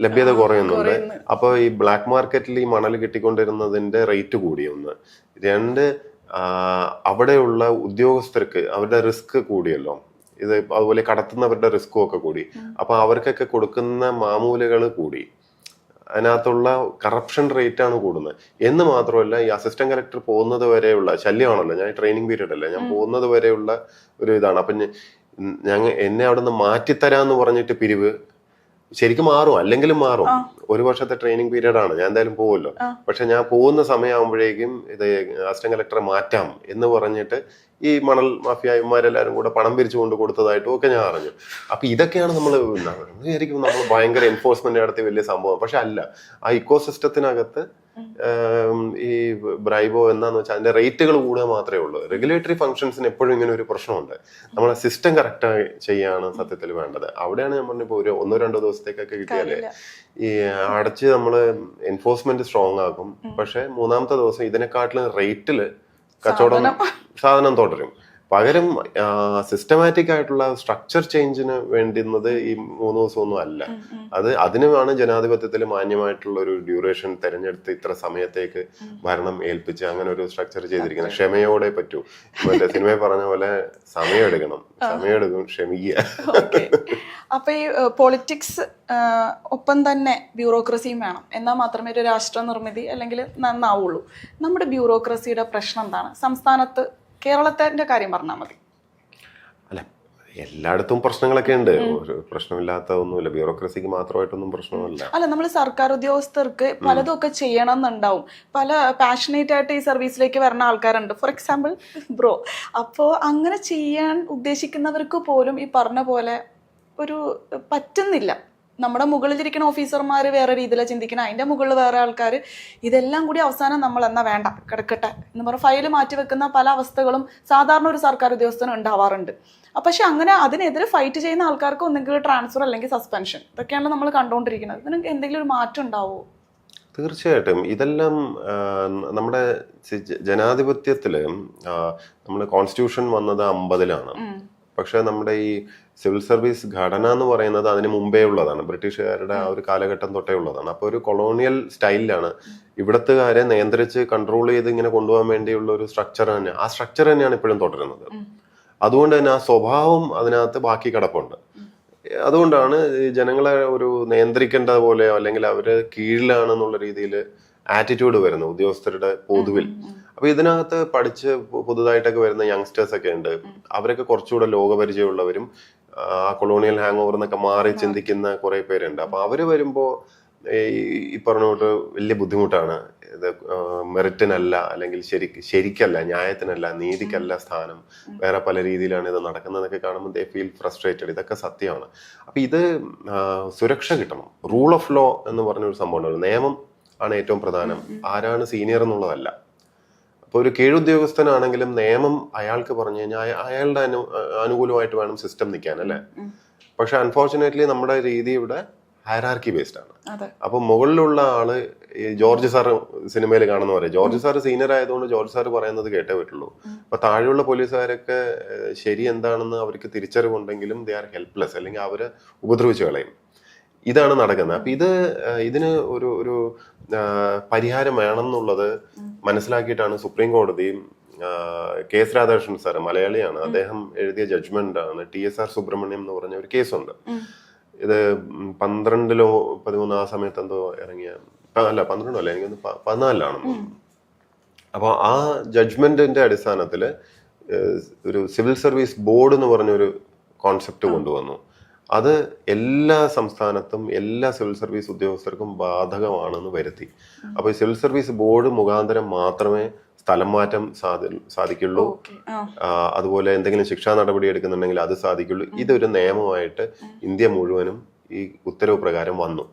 ലഭ്യത കുറയുന്നുണ്ട്. അപ്പൊ ഈ ബ്ലാക്ക് മാർക്കറ്റിൽ ഈ മണൽ കിട്ടിക്കൊണ്ടിരുന്നതിന്റെ റേറ്റ് കൂടി. 1. 2, അവിടെയുള്ള ഉദ്യോഗസ്ഥർക്ക് അവരുടെ റിസ്ക് കൂടിയല്ലോ. ഇത് അതുപോലെ കടത്തുന്നവരുടെ റിസ്കും ഒക്കെ കൂടി. അപ്പൊ അവർക്കൊക്കെ കൊടുക്കുന്ന മാമൂലുകൾ കൂടി. അതിനകത്തുള്ള കറപ്ഷൻ റേറ്റ് ആണ് കൂടുന്നത്. എന്ന് മാത്രമല്ല, ഈ അസിസ്റ്റന്റ് കലക്ടർ പോകുന്നത് വരെയുള്ള ശല്യമാണല്ലോ. ഞാൻ ട്രെയിനിങ് പീരീഡ് അല്ലേ, ഞാൻ പോകുന്നത് വരെയുള്ള ഒരു ഇതാണ്. അപ്പൊ എന്നെ അവിടെ നിന്ന് മാറ്റിത്തരാന്ന് പറഞ്ഞിട്ട് പിരിവ് ശരിക്കും മാറും, അല്ലെങ്കിലും മാറും. 1 വർഷത്തെ ട്രെയിനിങ് പീരീഡ് ആണ്, ഞാൻ എന്തായാലും പോകുമല്ലോ. പക്ഷെ ഞാൻ പോകുന്ന സമയമാകുമ്പോഴേക്കും ഇത് അസിസ്റ്റന്റ് കലക്ടറെ മാറ്റാം എന്ന് പറഞ്ഞിട്ട് ഈ മണൽ മാഫിയമാരെല്ലാരും കൂടെ പണം പിരിച്ചുകൊണ്ട് കൊടുത്തതായിട്ടും ഒക്കെ ഞാൻ അറിഞ്ഞു. അപ്പൊ ഇതൊക്കെയാണ് നമ്മൾ വിചാരിക്കും നമ്മൾ ഭയങ്കര എൻഫോഴ്സ്മെന്റ് നടത്തി വലിയ സംഭവം. പക്ഷെ അല്ല, ആ ഇക്കോ സിസ്റ്റത്തിനകത്ത് ഈ ബ്രൈബോ എന്താന്ന് വെച്ചാൽ അതിന്റെ റേറ്റുകൾ കൂടുക മാത്രമേ ഉള്ളൂ. റെഗുലേറ്ററി ഫംഗ്ഷൻസിന് എപ്പോഴും ഇങ്ങനെ ഒരു പ്രശ്നമുണ്ട്. നമ്മളെ സിസ്റ്റം കറക്റ്റായി ചെയ്യാണ് സത്യത്തിൽ വേണ്ടത്. അവിടെയാണ് ഞാൻ പറഞ്ഞിപ്പോ ഒരു 1-2 ദിവസത്തേക്കൊക്കെ കിട്ടിയാലേ ഈ അടച്ച് നമ്മള് എൻഫോഴ്സ്മെന്റ് സ്ട്രോങ് ആക്കും. പക്ഷെ 3-ാമത്തെ ദിവസം ഇതിനെക്കാട്ടിലും റേറ്റില് കച്ചവടം സാധനം തുടരും. പകരം സിസ്റ്റമാറ്റിക് ആയിട്ടുള്ള സ്ട്രക്ചർ ചേഞ്ചിന് വേണ്ടുന്നത് ഈ 3 ദിവസമൊന്നും അല്ല. അതിനുമാണ് ജനാധിപത്യത്തിൽ മാന്യമായിട്ടുള്ള ഒരു ഡ്യൂറേഷൻ തെരഞ്ഞെടുത്ത് ഇത്ര സമയത്തേക്ക് ഭരണം ഏൽപ്പിച്ച് അങ്ങനെ ഒരു സ്ട്രക്ചർ ചെയ്തിരിക്കുന്നത്. ക്ഷമയോടെ പറ്റൂ. മറ്റേ സിനിമയിൽ പറഞ്ഞ പോലെ സമയമെടുക്കും, ക്ഷമിക്കുക. അപ്പൊ ഈ പൊളിറ്റിക്സ് ഒപ്പം തന്നെ ബ്യൂറോക്രസിയും വേണം. എന്നാൽ മാത്രമേ ഒരു രാഷ്ട്ര നിർമ്മിതി അല്ലെങ്കിൽ നന്നാവുള്ളൂ. നമ്മുടെ ബ്യൂറോക്രസിയുടെ പ്രശ്നം എന്താണ്? സംസ്ഥാനത്ത് കേരളത്തിന്റെ കാര്യം പറഞ്ഞാൽ മതി. അല്ല, എല്ലായിടത്തും പ്രശ്നങ്ങളൊക്കെ ഉണ്ട്. ഒരു പ്രശ്നമില്ലാത്ത ഒന്നുമില്ല. ബ്യൂറോക്രസിക്ക് മാത്രമായിട്ടൊന്നും പ്രശ്നമല്ല. അല്ല, നമ്മൾ സർക്കാർ ഉദ്യോഗസ്ഥർക്ക് പലതും ഒക്കെ ചെയ്യണം എന്നുണ്ടാവും. പല പാഷനേറ്റ് ആയിട്ട് ഈ സർവീസിലേക്ക് വരുന്ന ആൾക്കാരുണ്ട്. For example bro. അപ്പോൾ അങ്ങനെ ചെയ്യാൻ ഉദ്ദേശിക്കുന്നവർക്ക് പോലും ഈ പറഞ്ഞ പോലെ ഒരു പറ്റുന്നില്ല. നമ്മുടെ മുകളിലിരിക്കുന്ന ഓഫീസർമാർ വേറെ രീതിയിലാണ് ചിന്തിക്കണം, അതിൻ്റെ മുകളിൽ വേറെ ആൾക്കാർ. ഇതെല്ലാം കൂടി അവസാനം നമ്മൾ എന്നാ വേണ്ട കിടക്കട്ടെ എന്ന് പറഞ്ഞ ഫയൽ മാറ്റി വെക്കുന്ന പല അവസ്ഥകളും സാധാരണ ഒരു സർക്കാർ ഉദ്യോഗസ്ഥനും ഉണ്ടാവാറുണ്ട്. പക്ഷെ അങ്ങനെ അതിനെതിരെ ഫൈറ്റ് ചെയ്യുന്ന ആൾക്കാർക്ക് ഒന്നെങ്കിൽ ട്രാൻസ്ഫർ അല്ലെങ്കിൽ സസ്പെൻഷൻ, ഇതൊക്കെയാണ് നമ്മൾ കണ്ടുകൊണ്ടിരിക്കുന്നത്. ഇതിന് എന്തെങ്കിലും ഒരു മാറ്റം ഉണ്ടാവുമോ? തീർച്ചയായിട്ടും. ഇതെല്ലാം നമ്മുടെ ജനാധിപത്യത്തില് നമ്മുടെ കോൺസ്റ്റിറ്റ്യൂഷൻ വന്നത് 50-ലാണ്. പക്ഷെ നമ്മുടെ ഈ സിവിൽ സർവീസ് ഘടന എന്ന് പറയുന്നത് അതിന് മുമ്പേ ഉള്ളതാണ്. ബ്രിട്ടീഷുകാരുടെ ആ ഒരു കാലഘട്ടം തൊട്ടേ ഉള്ളതാണ്. അപ്പൊ ഒരു കൊളോണിയൽ സ്റ്റൈലിലാണ് ഇവിടത്തുകാരെ നിയന്ത്രിച്ച് കൺട്രോൾ ചെയ്ത് ഇങ്ങനെ കൊണ്ടുപോകാൻ വേണ്ടിയുള്ള ഒരു സ്ട്രക്ചർ തന്നെ. ആ സ്ട്രക്ചർ തന്നെയാണ് ഇപ്പോഴും തുടരുന്നത്. അതുകൊണ്ട് തന്നെ ആ സ്വഭാവം അതിനകത്ത് ബാക്കി കിടപ്പുണ്ട്. അതുകൊണ്ടാണ് ജനങ്ങളെ ഒരു നിയന്ത്രിക്കേണ്ട പോലെയോ അല്ലെങ്കിൽ അവര് കീഴിലാണെന്നുള്ള രീതിയിൽ ആറ്റിറ്റ്യൂഡ് വരുന്നത് ഉദ്യോഗസ്ഥരുടെ പൊതുവിൽ. അപ്പൊ ഇതിനകത്ത് പഠിച്ച് പുതുതായിട്ടൊക്കെ വരുന്ന യങ്സ്റ്റേഴ്സ് ഒക്കെ ഉണ്ട്. അവരൊക്കെ കുറച്ചുകൂടെ ലോകപരിചയമുള്ളവരും ആ കൊളോണിയൽ ഹാങ് ഓവർ എന്നൊക്കെ മാറി ചിന്തിക്കുന്ന കുറെ പേരുണ്ട്. അപ്പൊ അവര് വരുമ്പോ ഈ പറഞ്ഞോട്ട് വലിയ ബുദ്ധിമുട്ടാണ്. ഇത് മെറിറ്റിനല്ല അല്ലെങ്കിൽ ശരിക്കല്ല, ന്യായത്തിനല്ല, നീതിക്കല്ല സ്ഥാനം, വേറെ പല രീതിയിലാണ് ഇത് നടക്കുന്നതൊക്കെ കാണുമ്പോൾ ദേ ഫീൽ ഫ്രസ്ട്രേറ്റഡ്. ഇതൊക്കെ സത്യമാണ്. അപ്പൊ ഇത് സുരക്ഷ കിട്ടണം. റൂൾ ഓഫ് ലോ എന്ന് പറഞ്ഞൊരു സംഭവം, നിയമം ആണ് ഏറ്റവും പ്രധാനം. ആരാണ് സീനിയർ എന്നുള്ളതല്ല. അപ്പൊ ഒരു കീഴുദ്യോഗസ്ഥനാണെങ്കിലും നിയമം അയാൾക്ക് പറഞ്ഞു കഴിഞ്ഞാൽ അയാളുടെ അനുകൂലമായിട്ട് വേണം സിസ്റ്റം നിൽക്കാൻ, അല്ലെ? പക്ഷെ അൺഫോർച്ചുനേറ്റ്ലി നമ്മുടെ രീതി ഇവിടെ ഹയറാർക്കി ബേസ്ഡ് ആണ്. അതെ. അപ്പൊ മുകളിലുള്ള ആള് ഈ ജോർജ് സാർ സിനിമയിൽ കാണുന്ന പോലെ ജോർജ് സാർ സീനിയർ ആയതുകൊണ്ട് ജോർജ് സാർ പറയുന്നത് കേട്ടേ പറ്റുള്ളൂ. അപ്പൊ താഴെയുള്ള പോലീസുകാരൊക്കെ ശരി എന്താണെന്ന് അവർക്ക് തിരിച്ചറിവുണ്ടെങ്കിലും ദേ ആർ ഹെൽപ്ലെസ്, അല്ലെങ്കിൽ അവര് ഉപദ്രവിച്ചു കളയും. ഇതാണ് നടക്കുന്നത്. അപ്പൊ ഇതിന് ഒരു പരിഹാരം വേണമെന്നുള്ളത് മനസ്സിലാക്കിയിട്ടാണ് സുപ്രീം കോടതിയും കെ.എസ്. രാധാകൃഷ്ണൻ സാറ്, മലയാളിയാണ്, അദ്ദേഹം എഴുതിയ ജഡ്ജ്മെന്റ് ആണ് TSR സുബ്രഹ്മണ്യം എന്ന് പറഞ്ഞ ഒരു കേസുണ്ട്. ഇത് 12 13 ആ സമയത്ത് എന്തോ ഇറങ്ങിയ, അല്ല 12 അല്ല, എനിക്കൊന്ന് 14 അപ്പൊ ആ ജഡ്ജ്മെന്റിന്റെ അടിസ്ഥാനത്തില് ഒരു സിവിൽ സർവീസ് ബോർഡ് എന്ന് പറഞ്ഞൊരു കോൺസെപ്റ്റ് കൊണ്ടുവന്നു. അത് എല്ലാ സംസ്ഥാനത്തും എല്ലാ സിവിൽ സർവീസ് ഉദ്യോഗസ്ഥർക്കും ബാധകമാണെന്ന് വരുത്തി. അപ്പൊ ഈ സിവിൽ സർവീസ് ബോർഡ് മുഖാന്തരം മാത്രമേ സ്ഥലം മാറ്റം സാധിക്കുള്ളൂ, അതുപോലെ എന്തെങ്കിലും ശിക്ഷാ നടപടി എടുക്കുന്നുണ്ടെങ്കിൽ അത് സാധിക്കുള്ളൂ. ഇതൊരു നിയമമായിട്ട് ഇന്ത്യ മുഴുവനും ഈ ഉത്തരവ് പ്രകാരം വന്നു.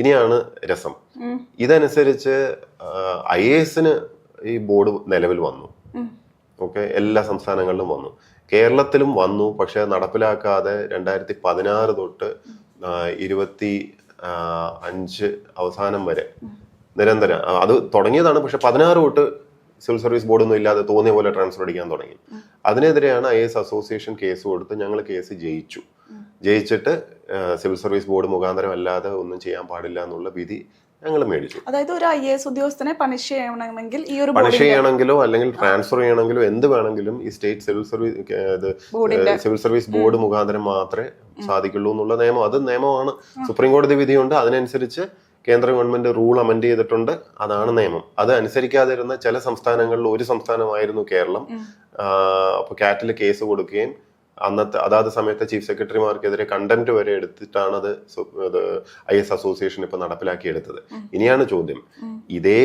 ഇനിയാണ് രസം. ഇതനുസരിച്ച് IAS-ന് ഈ ബോർഡ് നിലവിൽ വന്നു. ഓക്കെ, എല്ലാ സംസ്ഥാനങ്ങളിലും വന്നു, കേരളത്തിലും വന്നു. പക്ഷെ നടപ്പിലാക്കാതെ 2016 തൊട്ട് 25 അവസാനം വരെ നിരന്തരം അത് തുടങ്ങിയതാണ്. പക്ഷെ 16 തൊട്ട് സിവിൽ സർവീസ് ബോർഡൊന്നും ഇല്ലാതെ തോന്നിയ പോലെ ട്രാൻസ്ഫർ അടിക്കാൻ തുടങ്ങി. അതിനെതിരെയാണ് IAS അസോസിയേഷൻ കേസ് കൊടുത്ത് ഞങ്ങൾ കേസ് ജയിച്ചിട്ട് സിവിൽ സർവീസ് ബോർഡ് മുഖാന്തരം അല്ലാതെ ഒന്നും ചെയ്യാൻ പാടില്ല എന്നുള്ള വിധി ഞങ്ങൾ മേടിച്ചു. അതായത് ഒരു IAS ഉദ്യോഗസ്ഥനെ പണിഷ് ചെയ്യണമെങ്കിൽ ഈ ഒരു പണിഷ് ചെയ്യണമെങ്കിലോ അല്ലെങ്കിൽ ട്രാൻസ്ഫർ ചെയ്യണമെങ്കിലോ എന്ത് വേണമെങ്കിലും ഈ സ്റ്റേറ്റ് സിവിൽ സർവീസ് ബോർഡ് മുഖാന്തരം മാത്രമേ സാധിക്കുള്ളൂ എന്നുള്ള നിയമം. അത് നിയമമാണ്, സുപ്രീം കോടതി വിധിയുണ്ട്. അതിനനുസരിച്ച് കേന്ദ്ര ഗവൺമെന്റ് റൂൾ അമെൻഡ് ചെയ്തിട്ടുണ്ട്. അതാണ് നിയമം. അത് അനുസരിക്കാതിരുന്ന ചില സംസ്ഥാനങ്ങളിൽ ഒരു സംസ്ഥാനമായിരുന്നു കേരളം. അപ്പൊ കാറ്റിൽ കേസ് കൊടുക്കുകയും അതാത് സമയത്തെ ചീഫ് സെക്രട്ടറിമാർക്കെതിരെ കണ്ടംപ്റ്റ് വരെ എടുത്തിട്ടാണ് അത് IAS അസോസിയേഷൻ ഇപ്പൊ നടപ്പിലാക്കിയെടുത്തത്. ഇനിയാണ് ചോദ്യം, ഇതേ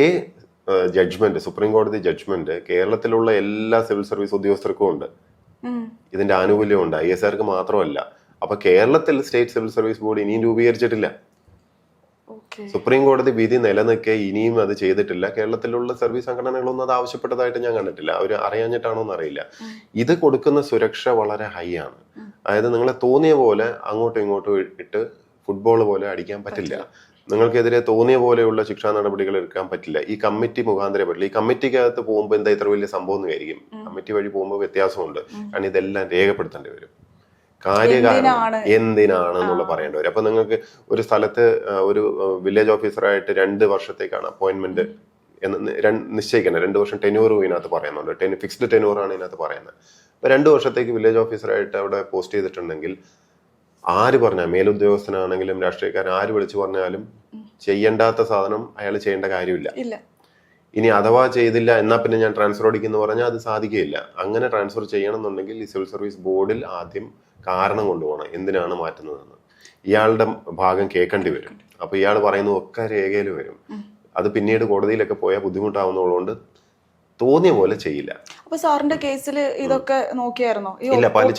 ജഡ്ജ്മെന്റ്, സുപ്രീം കോടതി ജഡ്ജ്മെന്റ് കേരളത്തിലുള്ള എല്ലാ സിവിൽ സർവീസ് ഉദ്യോഗസ്ഥർക്കും ഉണ്ട്. ഇതിന്റെ ആനുകൂല്യം ഉണ്ട്, IAS-കാർക്ക് മാത്രമല്ല. അപ്പൊ കേരളത്തിൽ സ്റ്റേറ്റ് സിവിൽ സർവീസ് ബോർഡ് ഇനിയും രൂപീകരിച്ചിട്ടില്ല. സുപ്രീം കോടതി വിധി നിലനിൽക്കെ ഇനിയും അത് ചെയ്തിട്ടില്ല. കേരളത്തിലുള്ള സർവീസ് സംഘടനകളൊന്നും അത് ആവശ്യപ്പെട്ടതായിട്ട് ഞാൻ കണ്ടിട്ടില്ല. അവർ അറിയാഞ്ഞിട്ടാണോ എന്നറിയില്ല. ഇത് കൊടുക്കുന്ന സുരക്ഷ വളരെ ഹൈ ആണ്. അതായത് നിങ്ങളെ തോന്നിയ പോലെ അങ്ങോട്ടും ഇങ്ങോട്ടും ഇട്ട് ഫുട്ബോൾ പോലെ അടിക്കാൻ പറ്റില്ല. നിങ്ങൾക്കെതിരെ തോന്നിയ പോലെയുള്ള ശിക്ഷാ നടപടികൾ എടുക്കാൻ പറ്റില്ല. ഈ കമ്മിറ്റി മുഖാന്തരം പറ്റില്ല. ഈ കമ്മിറ്റിക്കകത്ത് പോകുമ്പോൾ എന്താ ഇത്ര വലിയ സംഭവം എന്ന് വിചാരിക്കും. കമ്മിറ്റി വഴി പോകുമ്പോൾ വ്യത്യാസമുണ്ട്. കാരണം ഇതെല്ലാം രേഖപ്പെടുത്തേണ്ടി വരും. കാര്യകാരണം എന്തിനാണെന്നുള്ള പറയേണ്ടി വരും. അപ്പൊ നിങ്ങൾക്ക് ഒരു സ്ഥലത്ത് ഒരു വില്ലേജ് ഓഫീസറായിട്ട് 2 വർഷത്തേക്കാണ് അപ്പോയിന്റ്മെന്റ് നിശ്ചയിക്കുന്നത്. 2 വർഷം ടെന്യൂറും ഇതിനകത്ത് പറയുന്നുണ്ട്. ഫിക്സ്ഡ് ടെന്യൂറാണ് ഇതിനകത്ത് പറയുന്നത്. അപ്പൊ 2 വർഷത്തേക്ക് വില്ലേജ് ഓഫീസറായിട്ട് അവിടെ പോസ്റ്റ് ചെയ്തിട്ടുണ്ടെങ്കിൽ ആര് പറഞ്ഞാൽ, മേലുദ്യോഗസ്ഥനാണെങ്കിലും രാഷ്ട്രീയക്കാരൻ ആര് വിളിച്ചു പറഞ്ഞാലും ചെയ്യേണ്ടാത്ത സാധനം അയാൾ ചെയ്യേണ്ട കാര്യമില്ല. ഇനി അഥവാ ചെയ്തില്ല എന്നാ പിന്നെ ഞാൻ ട്രാൻസ്ഫർ അടിക്കുന്നു പറഞ്ഞാൽ അത് സാധിക്കുകയില്ല. അങ്ങനെ ട്രാൻസ്ഫർ ചെയ്യണം എന്നുണ്ടെങ്കിൽ ഈ സിവിൽ സർവീസ് ബോർഡിൽ ആദ്യം കാരണം കൊണ്ടുപോകണം, എന്തിനാണ് മാറ്റുന്നതെന്ന്. ഇയാളുടെ ഭാഗം കേൾക്കേണ്ടി വരും. അപ്പൊ ഇയാൾ പറയുന്നതൊക്കെ രേഖയിൽ വരും. അത് പിന്നീട് കോടതിയിലൊക്കെ പോയാൽ ബുദ്ധിമുട്ടാവുന്നതുകൊണ്ട് തോന്നിയ പോലെ ചെയ്യില്ല. അപ്പൊ സാറിന്റെ കേസിൽ ഇതൊക്കെ നോക്കിയായിരുന്നോ?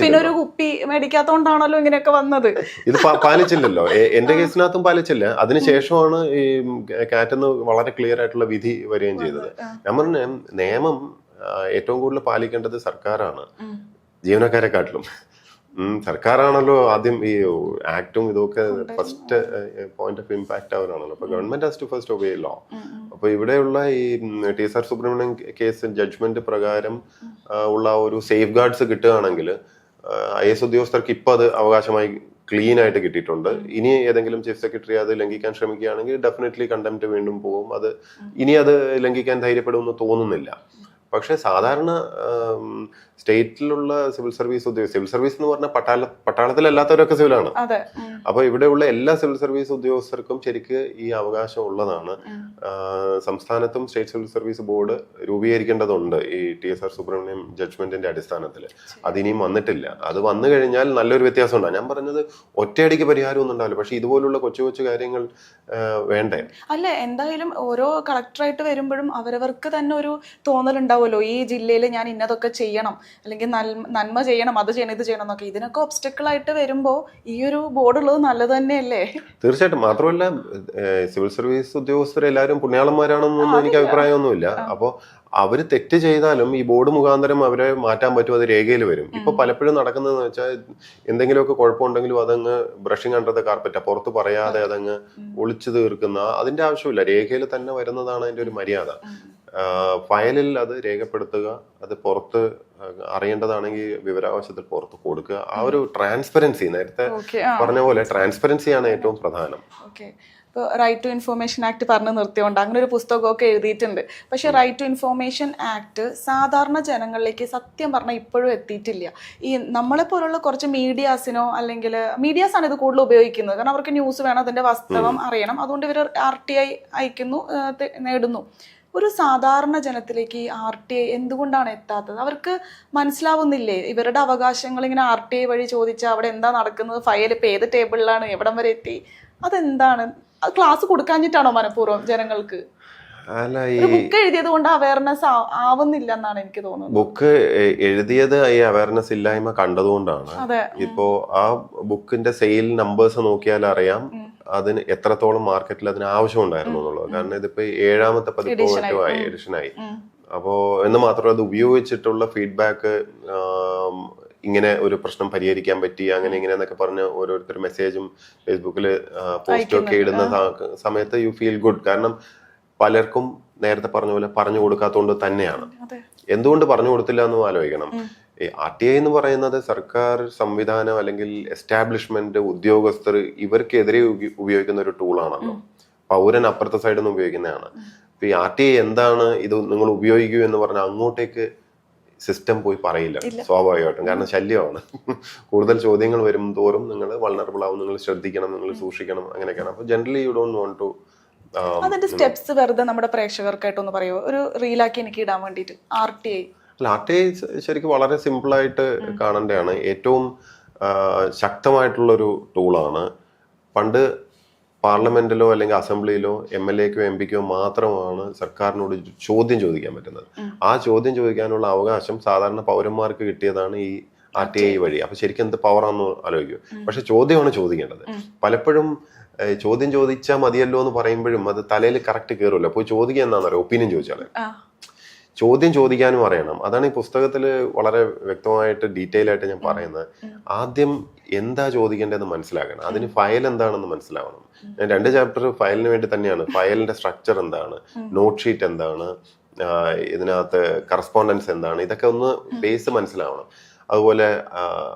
പിന്നെ ഒരു കുപ്പി മേടിക്കാത്തോണ്ടാണല്ലോ ഇങ്ങനെയൊക്കെ വന്നത്. ഇത് പാലിച്ചില്ലല്ലോ. എന്റെ കേസിനകത്തും പാലിച്ചില്ല. അതിനുശേഷമാണ് ഈ കാറ്റെന്ന് വളരെ ക്ലിയർ ആയിട്ടുള്ള വിധി വരികയും ചെയ്തത്. ഞാൻ പറഞ്ഞ നിയമം ഏറ്റവും കൂടുതൽ പാലിക്കേണ്ടത് സർക്കാരാണ്, ജീവനക്കാരെക്കാട്ടിലും. സർക്കാരാണല്ലോ ആദ്യം ഈ ആക്ടും ഇതൊക്കെ ഫസ്റ്റ് പോയിന്റ് ഓഫ് ഇമ്പാക്ട് അവരാണല്ലോ. അപ്പൊ government has to first obey law. അപ്പൊ ഇവിടെയുള്ള ഈ TSR സുബ്രഹ്മണ്യം കേസ് ജഡ്ജ്മെന്റ് പ്രകാരം ഉള്ള ഒരു സേഫ് ഗാർഡ്സ് കിട്ടുകയാണെങ്കിൽ IAS ഉദ്യോഗസ്ഥർക്ക് ഇപ്പൊ അത് അവകാശമായി ക്ലീൻ ആയിട്ട് കിട്ടിയിട്ടുണ്ട്. ഇനി ഏതെങ്കിലും ചീഫ് സെക്രട്ടറി അത് ലംഘിക്കാൻ ശ്രമിക്കുകയാണെങ്കിൽ ഡെഫിനറ്റ്ലി കണ്ടംപ്റ്റ് വീണ്ടും പോകും. അത് ഇനി അത് ലംഘിക്കാൻ ധൈര്യപ്പെടുമെന്ന് തോന്നുന്നില്ല. പക്ഷെ സാധാരണ സ്റ്റേറ്റിലുള്ള സിവിൽ സർവീസ് എന്ന് പറഞ്ഞാൽ പട്ടാളത്തിലല്ലാത്തവരൊക്കെ സിവിലാണ്. അപ്പൊ ഇവിടെയുള്ള എല്ലാ സിവിൽ സർവീസ് ഉദ്യോഗസ്ഥർക്കും ശരിക്ക് ഈ അവകാശം ഉള്ളതാണ്. സംസ്ഥാനത്തും സ്റ്റേറ്റ് സിവിൽ സർവീസ് ബോർഡ് രൂപീകരിക്കേണ്ടതുണ്ട് ഈ TSR സുബ്രഹ്മണ്യം ജഡ്ജ്മെന്റിന്റെ അടിസ്ഥാനത്തിൽ. അതിനിയും വന്നിട്ടില്ല. അത് വന്നു കഴിഞ്ഞാൽ നല്ലൊരു വ്യത്യാസം ഉണ്ടാകും. ഞാൻ പറഞ്ഞത് ഒറ്റയടിക്ക് പരിഹാരം ഒന്നും ഉണ്ടാവില്ല. പക്ഷെ ഇതുപോലുള്ള കൊച്ചു കൊച്ചു കാര്യങ്ങൾ വേണ്ടേ? അല്ല, എന്തായാലും ഓരോ കളക്ടറായിട്ട് വരുമ്പോഴും അവരവർക്ക് തന്നെ ഒരു തോന്നലുണ്ടാവുമല്ലോ, ഈ ജില്ലയിൽ ഞാൻ ഇന്നതൊക്കെ ചെയ്യണം, അല്ലെങ്കിൽ നന്മ ചെയ്യണം, അത് ചെയ്യണം, ഇത് ചെയ്യണം എന്നൊക്കെ, ഇതിനൊക്കെ ഒബ്സ്റ്റക്കിൾ ആയിട്ട് വരുമ്പോൾ ഈ ഒരു ബോർഡ് ഉള്ളത് നല്ലത് തന്നെയല്ലേ? തീർച്ചയായിട്ടും. മാത്രമല്ല സിവിൽ സർവീസ് ഉദ്യോഗസ്ഥർ എല്ലാവരും പുണ്യാളന്മാരാണെന്നൊന്നും എനിക്ക് അഭിപ്രായമൊന്നുമില്ല. അപ്പോൾ അവര് തെറ്റ് ചെയ്താലും ഈ ബോർഡ് മുഖാന്തരം അവരെ മാറ്റാൻ പറ്റും, അത് രേഖയിൽ വരും. ഇപ്പൊ പലപ്പോഴും നടക്കുന്നതെന്ന് വെച്ചാൽ എന്തെങ്കിലുമൊക്കെ കുഴപ്പമുണ്ടെങ്കിലും അതങ്ങ് ബ്രഷിംഗ് അണ്ടർ ദ കാർപ്പറ്റ്, പുറത്ത് പറയാതെ അതങ്ങ് ഒളിച്ചു തീർക്കുന്ന, അതിന്റെ ആവശ്യമില്ല. രേഖയിൽ തന്നെ വരുന്നതാണ് അതിന്റെ ഒരു മര്യാദ. ഫയലിൽ അത് രേഖപ്പെടുത്തുക, അത് പുറത്ത് അറിയേണ്ടതാണെങ്കിൽ വിവരാവകാശത്തിൽ പുറത്ത് കൊടുക്കുക. ആ ഒരു ട്രാൻസ്പെറൻസി, നേരത്തെ പറഞ്ഞ പോലെ ട്രാൻസ്പെറൻസിയാണ് ഏറ്റവും പ്രധാനം. ഇപ്പോൾ റൈറ്റ് ടു ഇൻഫോർമേഷൻ ആക്ട് പറഞ്ഞ് നിർത്തിയോണ്ട് അങ്ങനെ ഒരു പുസ്തകമൊക്കെ എഴുതിയിട്ടുണ്ട്. പക്ഷേ റൈറ്റ് ടു ഇൻഫോർമേഷൻ ആക്ട് സാധാരണ ജനങ്ങളിലേക്ക് സത്യം പറഞ്ഞാൽ ഇപ്പോഴും എത്തിയിട്ടില്ല. ഈ നമ്മളെപ്പോലുള്ള കുറച്ച് മീഡിയാസിനോ, അല്ലെങ്കിൽ മീഡിയാസാണ് ഇത് കൂടുതൽ ഉപയോഗിക്കുന്നത്. കാരണം അവർക്ക് ന്യൂസ് വേണം, അതിൻ്റെ വാസ്തവം അറിയണം, അതുകൊണ്ട് ഇവർ RTI അയക്കുന്നു, നേടുന്നു. ഒരു സാധാരണ ജനത്തിലേക്ക് ഈ RTI എന്തുകൊണ്ടാണ് എത്താത്തത്? അവർക്ക് മനസ്സിലാവുന്നില്ലേ ഇവരുടെ അവകാശങ്ങൾ? ഇങ്ങനെ RTI വഴി ചോദിച്ചാൽ അവിടെ എന്താ നടക്കുന്നത്, ഫയൽ ഇപ്പോൾ ഏത് ടേബിളിലാണ്, എവിടം വരെ എത്തി, അതെന്താണ്? അത് ക്ലാസ് കൊടുക്കാഞ്ഞിട്ടാണോ മനഃപൂർവ്വം ജനങ്ങൾക്ക്? അല്ല, ഈ ബുക്ക് എഴുതിയത് കൊണ്ട് അവയർനെസ് ആവുന്നില്ല എന്നാണ് എനിക്ക് തോന്നുന്നത്. ബുക്ക് എഴുതിയത് ഈ അവയർനെസ് ഇല്ലായ്മ കണ്ടതുകൊണ്ടാണ്. ഇപ്പോ ആ ബുക്കിന്റെ സെയിൽ നമ്പേഴ്സ് നോക്കിയാൽ അറിയാം അതിന് എത്രത്തോളം മാർക്കറ്റിൽ അതിന് ആവശ്യം ഉണ്ടായിരുന്നു എന്നുള്ളത്. കാരണം ഇതിപ്പോ 7ാമത്തെ പതിപ്പോ മറ്റോ ആയി, എഡിഷനായി. അപ്പോ എന്ന് മാത്രമല്ല അത് ഉപയോഗിച്ചിട്ടുള്ള ഫീഡ്ബാക്ക്, ഇങ്ങനെ ഒരു പ്രശ്നം പരിഹരിക്കാൻ പറ്റി, അങ്ങനെ ഇങ്ങനെ എന്നൊക്കെ പറഞ്ഞ് ഓരോരുത്തർ മെസ്സേജും ഫേസ്ബുക്കിൽ പോസ്റ്റും ഒക്കെ ഇടുന്ന സമയത്ത് യു ഫീൽ ഗുഡ്. കാരണം പലർക്കും നേരത്തെ പറഞ്ഞ പോലെ പറഞ്ഞു കൊടുക്കാത്തതുകൊണ്ട് തന്നെയാണ്. എന്തുകൊണ്ട് പറഞ്ഞു കൊടുത്തില്ല എന്നും ആലോചിക്കണം. ഈ RTI എന്ന് പറയുന്നത് സർക്കാർ സംവിധാനം അല്ലെങ്കിൽ എസ്റ്റാബ്ലിഷ്മെന്റ് ഉദ്യോഗസ്ഥർ ഇവർക്കെതിരെ ഉപയോഗിക്കുന്ന ഒരു ടൂളാണല്ലോ. പൗരൻ അപ്പുറത്തെ സൈഡിൽ നിന്ന് ഉപയോഗിക്കുന്നതാണ്. ഇപ്പൊ ഈ RTI എന്താണ്, ഇത് നിങ്ങൾ ഉപയോഗിക്കൂ എന്ന് പറഞ്ഞാൽ അങ്ങോട്ടേക്ക് സിസ്റ്റം പോയി പറയില്ല സ്വാഭാവികമായിട്ടും. കാരണം ശല്യമാണ്. കൂടുതൽ ചോദ്യങ്ങൾ വരും തോറും നിങ്ങൾ വൾണറബിൾ ആവും, നിങ്ങൾ ശ്രദ്ധിക്കണം, നിങ്ങൾ സൂക്ഷിക്കണം, അങ്ങനെയൊക്കെയാണ്. അപ്പൊ generally you don't want to. അതിന്റെ സ്റ്റെപ്സ് വെറുതെ നമ്മുടെ പ്രേക്ഷകർക്കായിട്ടൊന്ന് പറയുമോ, ഒരു റീലാക്കി എനിക്ക് ഇടാൻ വേണ്ടിട്ട്? RTI ശരിക്കും വളരെ സിമ്പിൾ ആയിട്ട് കാണേണ്ടതാണ്. ഏറ്റവും ശക്തമായിട്ടുള്ളൊരു ടൂളാണ്. പണ്ട് പാർലമെന്റിലോ അല്ലെങ്കിൽ അസംബ്ലിയിലോ MLAക്കോ MPക്കോ മാത്രമാണ് സർക്കാരിനോട് ചോദ്യം ചോദിക്കാൻ പറ്റുന്നത്. ആ ചോദ്യം ചോദിക്കാനുള്ള അവകാശം സാധാരണ പൗരന്മാർക്ക് കിട്ടിയതാണ് ഈ RTI വഴി. അപ്പൊ ശരിക്കും എന്ത് പവറാന്ന് ആലോചിക്കും. പക്ഷെ ചോദ്യമാണ് ചോദിക്കേണ്ടത്. പലപ്പോഴും ചോദ്യം ചോദിച്ചാൽ മതിയല്ലോ എന്ന് പറയുമ്പോഴും അത് തലയിൽ കറക്റ്റ് കയറുമല്ലോ. പോയി ചോദിക്കുക എന്താണെന്നറിയോ, ഒപ്പീനിയൻ ചോദിച്ചാൽ. ചോദ്യം ചോദിക്കാനും അറിയണം. അതാണ് ഈ പുസ്തകത്തിൽ വളരെ വ്യക്തമായിട്ട് ഡീറ്റെയിൽ ആയിട്ട് ഞാൻ പറയുന്നത്. ആദ്യം എന്താ ചോദിക്കേണ്ടതെന്ന് മനസ്സിലാക്കണം, അതിന് ഫയൽ എന്താണെന്ന് മനസ്സിലാവണം. ഞാൻ 2 ചാപ്റ്റർ ഫയലിന് വേണ്ടി തന്നെയാണ്. ഫയലിന്റെ സ്ട്രക്ചർ എന്താണ്, നോട്ട് ഷീറ്റ് എന്താണ്, ഇതിനകത്ത് കറസ്പോണ്ടൻസ് എന്താണ്, ഇതൊക്കെ ഒന്ന് ബേസ് മനസ്സിലാവണം. അതുപോലെ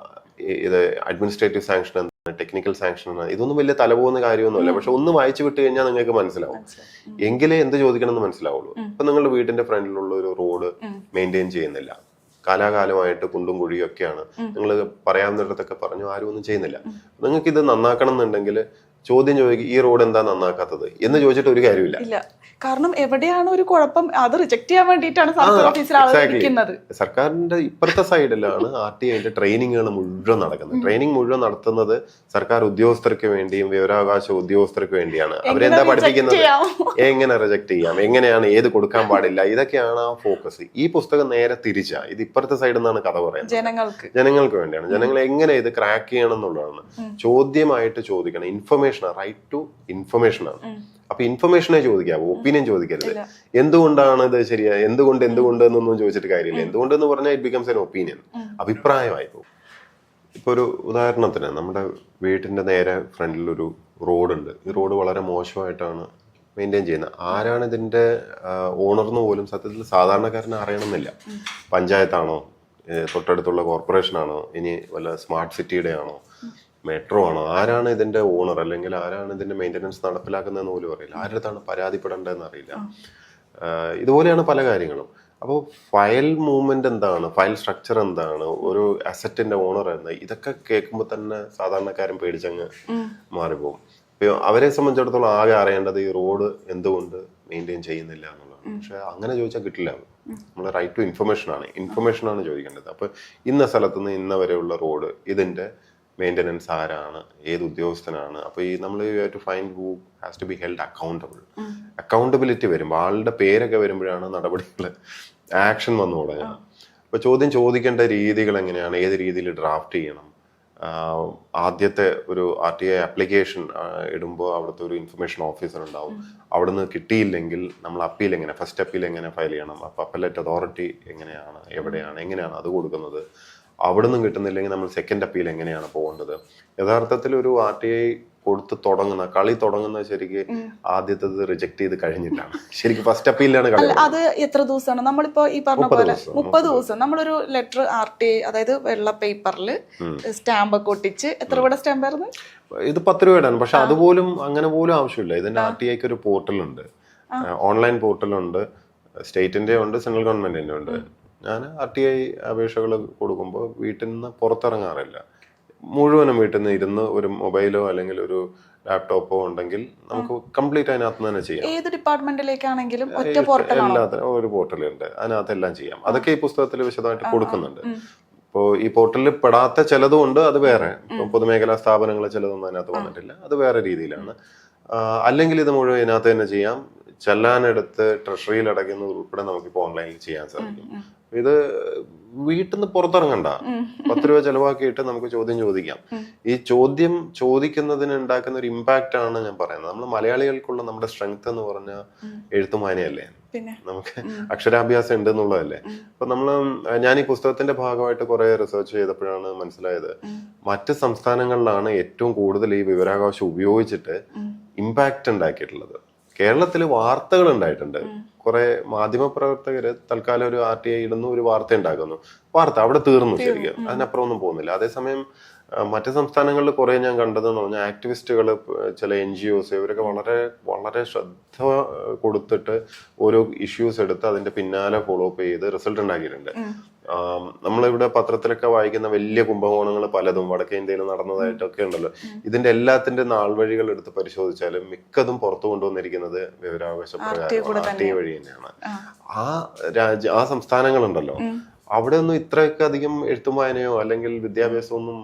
ഇത് അഡ്മിനിസ്ട്രേറ്റീവ് സാങ്ഷൻ എന്താണ്, ടെക്നിക്കൽ സാങ്ഷൻ എന്താണ്, ഇതൊന്നും വലിയ തലപോകുന്ന കാര്യമൊന്നുമല്ല. പക്ഷെ ഒന്ന് വായിച്ചു വിട്ട് കഴിഞ്ഞാൽ നിങ്ങൾക്ക് മനസ്സിലാവും. എങ്കിലേ എന്ത് ചോദിക്കണം എന്ന് മനസ്സിലാവുള്ളൂ. ഇപ്പൊ നിങ്ങളുടെ വീടിന്റെ ഫ്രണ്ടിലുള്ള ഒരു റോഡ് മെയിൻറ്റെയിൻ ചെയ്യുന്നില്ല, കാലാകാലമായിട്ട് കുണ്ടും കുഴിയും ഒക്കെയാണ്, നിങ്ങൾ പറയാവുന്നിടത്തൊക്കെ പറഞ്ഞു, ആരും ഒന്നും ചെയ്യുന്നില്ല. നിങ്ങൾക്ക് ഇത് നന്നാക്കണം എന്നുണ്ടെങ്കിൽ ചോദ്യം ചോദിക്കും, ഈ റോഡ് എന്താ നന്നാക്കാത്തത് എന്ന് ചോദിച്ചിട്ട് ഒരു കാര്യമില്ല. കാരണം എവിടെയാണ് ഒരു കുഴപ്പം അത് റിജക്ട് ചെയ്യാൻ വേണ്ടിയിട്ടാണ് സർക്കാർ ഓഫീസിൽ ആളുകൾ. സർക്കാരിന്റെ ഇപ്പുറത്തെ സൈഡിലാണ് RTIന്റെ ട്രെയിനിങ്ങുകൾ മുഴുവൻ നടക്കുന്നത്. ട്രെയിനിങ് മുഴുവൻ നടത്തുന്നത് സർക്കാർ ഉദ്യോഗസ്ഥർക്ക് വേണ്ടിയും വിവരാവകാശ ഉദ്യോഗസ്ഥർക്ക് വേണ്ടിയാണ്. അവരെന്താ പഠിപ്പിക്കുന്നത്, എങ്ങനെ റിജക്ട് ചെയ്യാം, എങ്ങനെയാണ് ഏത് കൊടുക്കാൻ പാടില്ല, ഇതൊക്കെയാണ് ആ ഫോക്കസ്. ഈ പുസ്തകം നേരെ തിരിച്ചാ, ഇത് ഇപ്പുറത്തെ സൈഡിൽ നിന്നാണ് കഥ പറയുന്നത്. ജനങ്ങൾക്ക് വേണ്ടിയാണ്. ജനങ്ങൾ എങ്ങനെ ഇത് ക്രാക്ക് ചെയ്യണം എന്നുള്ളതാണ്. ചോദ്യമായിട്ട് ചോദിക്കണം. ഇൻഫർമേഷൻ, റൈറ്റ് ടു ഇൻഫർമേഷൻ ആണ്. അപ്പൊ ഇൻഫർമേഷനെ ചോദിക്കാവൂ, ഒപ്പീനിയൻ ചോദിക്കരുത്. എന്തുകൊണ്ടാണ് ഇത് ശരിയാ, എന്തുകൊണ്ട് എന്നൊന്നും ചോദിച്ചിട്ട് കാര്യമില്ല. എന്തുകൊണ്ടെന്ന് പറഞ്ഞാൽ ഇറ്റ് ബിക്കംസ് എൻ ഒപ്പീനിയൻ, അഭിപ്രായമായി പോകും. ഇപ്പൊ ഒരു ഉദാഹരണത്തിന് നമ്മുടെ വീട്ടിന്റെ നേരെ ഫ്രണ്ടിൽ ഒരു റോഡുണ്ട്. ഈ റോഡ് വളരെ മോശമായിട്ടാണ് മെയിൻറ്റെയിൻ ചെയ്യുന്നത്. ആരാണ് ഇതിന്റെ ഓണർ എന്ന് പോലും സത്യത്തിൽ സാധാരണക്കാരനെ അറിയണമെന്നില്ല. പഞ്ചായത്താണോ, തൊട്ടടുത്തുള്ള കോർപ്പറേഷൻ ആണോ, ഇനി വല്ല സ്മാർട്ട് സിറ്റിയുടെ ആണോ, മെട്രോ ആണോ, ആരാണ് ഇതിന്റെ ഓണർ, അല്ലെങ്കിൽ ആരാണ് ഇതിന്റെ മെയിൻ്റനൻസ് നടപ്പിലാക്കുന്നതെന്ന് പോലും അറിയില്ല. ആരുടെ അടുത്താണ് പരാതിപ്പെടേണ്ടതെന്ന് അറിയില്ല. ഇതുപോലെയാണ് പല കാര്യങ്ങളും. അപ്പോൾ ഫയൽ മൂവ്മെന്റ് എന്താണ്, ഫയൽ സ്ട്രക്ചർ എന്താണ്, ഒരു അസറ്റിന്റെ ഓണർ എന്താ, ഇതൊക്കെ കേൾക്കുമ്പോൾ തന്നെ സാധാരണക്കാരൻ പേടിച്ചങ്ങ് മാറിപ്പോകും. ഇപ്പൊ അവരെ സംബന്ധിച്ചിടത്തോളം ആകെ അറിയേണ്ടത് ഈ റോഡ് എന്തുകൊണ്ട് മെയിൻറ്റെയിൻ ചെയ്യുന്നില്ല എന്നുള്ളതാണ്. പക്ഷെ അങ്ങനെ ചോദിച്ചാൽ കിട്ടില്ല. നമ്മൾ റൈറ്റ് ടു ഇൻഫർമേഷൻ ആണ് ചോദിക്കേണ്ടത്. അപ്പൊ ഇന്ന സ്ഥലത്തുനിന്ന് ഇന്ന വരെയുള്ള റോഡ്, ഇതിന്റെ മെയിൻ്റനൻസ് ആരാണ്, ഏത് ഉദ്യോഗസ്ഥനാണ്. അപ്പൊ ഈ നമ്മൾ to find who has to be held accountable. അക്കൗണ്ടബിലിറ്റി വരുമ്പോൾ, ആളുടെ പേരൊക്കെ വരുമ്പോഴാണ് നടപടികൾ, ആക്ഷൻ വന്നു തുടങ്ങുക. അപ്പൊ ചോദ്യം ചോദിക്കേണ്ട രീതികൾ എങ്ങനെയാണ്, ഏത് രീതിയിൽ ഡ്രാഫ്റ്റ് ചെയ്യണം, ആദ്യത്തെ ഒരു RTI ആപ്ലിക്കേഷൻ ഇടുമ്പോൾ അവിടുത്തെ ഒരു ഇൻഫർമേഷൻ ഓഫീസർ ഉണ്ടാവും. അവിടുന്ന് കിട്ടിയില്ലെങ്കിൽ നമ്മൾ അപ്പീൽ എങ്ങനെ, ഫസ്റ്റ് അപ്പീൽ എങ്ങനെ ഫയൽ ചെയ്യണം, അപ്പോൾ അപ്പലേറ്റ് അതോറിറ്റി എങ്ങനെയാണ്, എവിടെയാണ്, എങ്ങനെയാണ് അത് കൊടുക്കുന്നത്, അവിടെ നിന്നും കിട്ടുന്നില്ലെങ്കിൽ നമ്മൾ സെക്കൻഡ് അപ്പീൽ എങ്ങനെയാണ് പോകേണ്ടത്. യഥാർത്ഥത്തിൽ ഒരു RTI കൊടുത്ത് തുടങ്ങുന്ന കളി തുടങ്ങുന്നത് ശരിക്ക് ആദ്യത്തേത് റിജക്ട് ചെയ്ത് കഴിഞ്ഞിട്ടാണ്. ശരിക്കും ഫസ്റ്റ് അപ്പീലാണ് കളി. അത് എത്ര ദിവസമാണ്? നമ്മളിപ്പോ ഈ പറഞ്ഞ പോലെ 30 ദിവസം നമ്മളൊരു ലെറ്റർ RTI, അതായത് വെള്ള പേപ്പറിൽ സ്റ്റാമ്പ് ഒക്കെ ഒട്ടിച്ച്, എത്ര രൂപയുടെ സ്റ്റാമ്പ് ആയിരുന്നു ഇത്? 10 രൂപയുടെ. പക്ഷെ അതുപോലും അങ്ങനെ പോലും ആവശ്യമില്ല. ഇതിന്റെ RTIക്ക് ഒരു പോർട്ടലുണ്ട്, ഓൺലൈൻ പോർട്ടലുണ്ട്, സ്റ്റേറ്റിന്റെ ഉണ്ട്, സെൻട്രൽ ഗവൺമെന്റിന്റെ ഉണ്ട്. ഞാൻ RTI അപേക്ഷകൾ കൊടുക്കുമ്പോൾ വീട്ടിൽ നിന്ന് പുറത്തിറങ്ങാറില്ല. മുഴുവനും വീട്ടിൽ നിന്ന് ഇരുന്ന് ഒരു മൊബൈലോ അല്ലെങ്കിൽ ഒരു ലാപ്ടോപ്പോ ഉണ്ടെങ്കിൽ നമുക്ക് കംപ്ലീറ്റ് അതിനകത്ത് തന്നെ ചെയ്യാം. ഏത് ഡിപ്പാർട്ട്മെന്റിലേക്കാണെങ്കിലും ഒറ്റ പോർട്ടലാണ്, എല്ലാത്തിനും ഒരു പോർട്ടലുണ്ട്, അതിനകത്ത് എല്ലാം ചെയ്യാം. അതൊക്കെ ഈ പുസ്തകത്തിൽ വിശദമായിട്ട് കൊടുക്കുന്നുണ്ട്. ഇപ്പോൾ ഈ പോർട്ടലിൽ പെടാത്ത ചിലതും ഉണ്ട്, അത് വേറെ. ഇപ്പം പൊതുമേഖലാ സ്ഥാപനങ്ങൾ ചിലതൊന്നും അതിനകത്ത് വന്നിട്ടില്ല, അത് വേറെ രീതിയിലാണ്. അല്ലെങ്കിൽ ഇത് മുഴുവൻ ഇതിനകത്ത് തന്നെ ചെയ്യാം. ചെല്ലാനെടുത്ത് ട്രഷറിയിൽ അടയ്ക്കുന്നത് ഉൾപ്പെടെ നമുക്കിപ്പോൾ ഓൺലൈനിൽ ചെയ്യാൻ സാധിക്കും. ഇത് വീട്ടിൽ നിന്ന് പുറത്തിറങ്ങണ്ട, 10 രൂപ ചെലവാക്കിയിട്ട് നമുക്ക് ചോദ്യം ചോദിക്കാം. ഈ ചോദ്യം ചോദിക്കുന്നതിന് ഉണ്ടാക്കുന്ന ഒരു ഇമ്പാക്റ്റ് ആണ് ഞാൻ പറയുന്നത്. നമ്മൾ മലയാളികൾക്കുള്ള നമ്മുടെ സ്ട്രെങ്ത് എന്ന് പറഞ്ഞാൽ എഴുത്തും വായനയല്ലേ, നമുക്ക് അക്ഷരാഭ്യാസം ഉണ്ട് എന്നുള്ളതല്ലേ. അപ്പൊ ഞാൻ ഈ പുസ്തകത്തിന്റെ ഭാഗമായിട്ട് കുറെ റിസർച്ച് ചെയ്തപ്പോഴാണ് മനസ്സിലായത്, മറ്റ് സംസ്ഥാനങ്ങളിലാണ് ഏറ്റവും കൂടുതൽ ഈ വിവരാവകാശം ഉപയോഗിച്ചിട്ട് ഇമ്പാക്റ്റ് ഉണ്ടാക്കിയിട്ടുള്ളത്. കേരളത്തിൽ വാർത്തകൾ ഉണ്ടായിട്ടുണ്ട്, കുറെ മാധ്യമപ്രവർത്തകര് തൽക്കാലം ഒരു RTI ഇടുന്നു, ഒരു വാർത്ത ഉണ്ടാക്കുന്നു, വാർത്ത അവിടെ തീർന്നു, ശരിക്കും അതിനപ്പുറം ഒന്നും പോകുന്നില്ല. അതേസമയം മറ്റ് സംസ്ഥാനങ്ങളിൽ കുറെ ഞാൻ കണ്ടതെന്ന് പറഞ്ഞാൽ ആക്ടിവിസ്റ്റുകൾ, ചില NGOs ഇവരൊക്കെ വളരെ വളരെ ശ്രദ്ധ കൊടുത്തിട്ട് ഓരോ ഇഷ്യൂസ് എടുത്ത് അതിന്റെ പിന്നാലെ ഫോളോ അപ്പ് ചെയ്ത് റിസൾട്ട് ഉണ്ടാക്കിയിട്ടുണ്ട്. നമ്മളിവിടെ പത്രത്തിലൊക്കെ വായിക്കുന്ന വലിയ കുംഭകോണങ്ങൾ പലതും വടക്കേ ഇന്ത്യയിൽ നടന്നതായിട്ടൊക്കെ ഉണ്ടല്ലോ. ഇതിന്റെ എല്ലാത്തിന്റെ നാൾവഴികൾ എടുത്ത് പരിശോധിച്ചാലും മിക്കതും പുറത്തു കൊണ്ടുവന്നിരിക്കുന്നത് വിവരാവകാശ പ്രകാരം RTI വഴി തന്നെയാണ്. ആ സംസ്ഥാനങ്ങളുണ്ടല്ലോ, അവിടെ ഒന്നും ഇത്രയൊക്കെ അധികം എഴുത്തും വായനയോ അല്ലെങ്കിൽ വിദ്യാഭ്യാസമോ ഒന്നും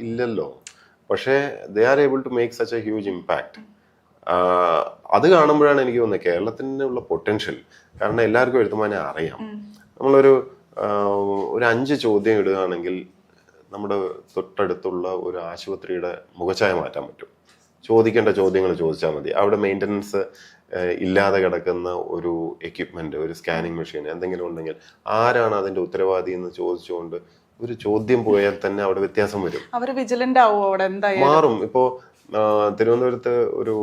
ഇല്ലല്ലോ. പക്ഷേ they are able to make such a huge impact. അത് കാണുമ്പോഴാണ് എനിക്ക് തോന്നുന്നത് കേരളത്തിനുള്ള പൊട്ടൻഷ്യൽ. കാരണം എല്ലാവർക്കും എഴുത്തും വായന അറിയാം. നമ്മളൊരു 5 ചോദ്യം ഇടുകയാണെങ്കിൽ നമ്മുടെ തൊട്ടടുത്തുള്ള ഒരു ആശുപത്രിയുടെ മുഖച്ഛായ മാറ്റാൻ പറ്റും. ചോദിക്കേണ്ട ചോദ്യങ്ങൾ ചോദിച്ചാൽ മതി. അവിടെ മെയിൻ്റനൻസ് ഇല്ലാതെ കിടക്കുന്ന ഒരു എക്യുപ്മെന്റ്, ഒരു സ്കാനിങ് മെഷീൻ എന്തെങ്കിലും ഉണ്ടെങ്കിൽ ആരാണ് അതിന്റെ ഉത്തരവാദി എന്ന് ചോദിച്ചുകൊണ്ട് ഒരു ചോദ്യം പോയാൽ തന്നെ അവിടെ വ്യത്യാസം വരും. അവർ വിജിലന്റ് ആവും, അവിടെ മാറും. ഇപ്പോ തിരുവനന്തപുരത്ത് ഒരു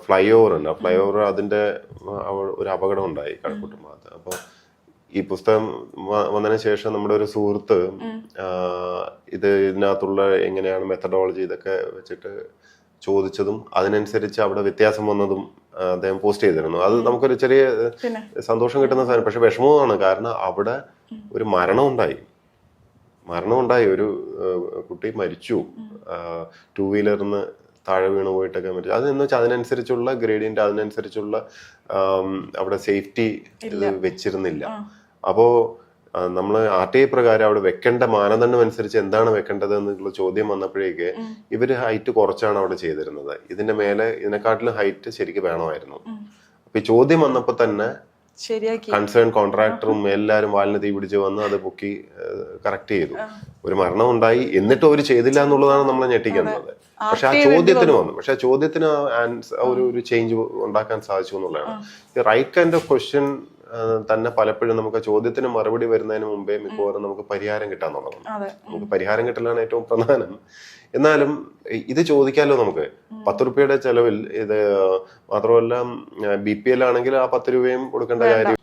ഫ്ലൈ ഓവർ ഉണ്ട്. ഫ്ലൈ ഓവർ അതിന്റെ ഒരു അപകടം ഉണ്ടായി കഴക്കൂട്ടം ഭാഗത്ത്. അപ്പൊ ഈ പുസ്തകം വന്നതിന് ശേഷം നമ്മുടെ ഒരു സുഹൃത്ത് ഇതിനകത്തുള്ള എങ്ങനെയാണ് മെത്തഡോളജി ഇതൊക്കെ വെച്ചിട്ട് ചോദിച്ചതും അതിനനുസരിച്ച് അവിടെ വ്യത്യാസം വന്നതും അദ്ദേഹം പോസ്റ്റ് ചെയ്തിരുന്നു. അത് നമുക്കൊരു ചെറിയ സന്തോഷം കിട്ടുന്ന സാധനം. പക്ഷെ വിഷമവുമാണ്, കാരണം അവിടെ ഒരു മരണമുണ്ടായി. ഒരു കുട്ടി മരിച്ചു, 2 വീലറിന് താഴെ വീണ് പോയിട്ടൊക്കെ മരിച്ചു. അതെന്ന് വെച്ചാൽ അതിനനുസരിച്ചുള്ള ഗ്രേഡിയന്റ്, അതിനനുസരിച്ചുള്ള അവിടെ സേഫ്റ്റി വെച്ചിരുന്നില്ല. അപ്പോ നമ്മൾ RTI പ്രകാരം അവിടെ വെക്കേണ്ട മാനദണ്ഡം അനുസരിച്ച് എന്താണ് വെക്കേണ്ടത് എന്നുള്ള ചോദ്യം വന്നപ്പോഴേക്ക് ഇവര് ഹൈറ്റ് കുറച്ചാണ് അവിടെ ചെയ്തിരുന്നത്. ഇതിന്റെ മേലെ ഇതിനെക്കാട്ടിലും ഹൈറ്റ് ശരിക്കും വേണമായിരുന്നു. അപ്പൊ ഈ ചോദ്യം വന്നപ്പോ തന്നെ കൺസേൺ കോൺട്രാക്ടറും എല്ലാരും വാലിന് തീ പിടിച്ച് വന്ന് അത് പൊക്കി കറക്റ്റ് ചെയ്തു. ഒരു മരണം ഉണ്ടായി, എന്നിട്ടും അവര് ചെയ്തില്ല എന്നുള്ളതാണ് നമ്മളെ ഞെട്ടിക്കുന്നത്. പക്ഷെ ആ ചോദ്യത്തിന് വന്നു. പക്ഷെ ആ ചോദ്യത്തിന് ഒരു ചേഞ്ച് ഉണ്ടാക്കാൻ സാധിച്ചു എന്നുള്ളതാണ്. ഈ റൈറ്റ് കൈൻഡ് ഓഫ് ക്വസ്റ്റ്യൻ തന്നെ പലപ്പോഴും നമുക്ക് ചോദ്യത്തിന് മറുപടി വരുന്നതിന് മുമ്പേ മിക്കവാറും നമുക്ക് പരിഹാരം കിട്ടാൻ തുടങ്ങും. നമുക്ക് പരിഹാരം കിട്ടലാണ് ഏറ്റവും പ്രധാനം. എന്നാലും ഇത് ചോദിക്കാമല്ലോ നമുക്ക്. 10 രൂപയുടെ ചെലവിൽ ഇത് മാത്രമല്ല, BPL ആണെങ്കിൽ ആ 10 രൂപയും കൊടുക്കേണ്ട കാര്യം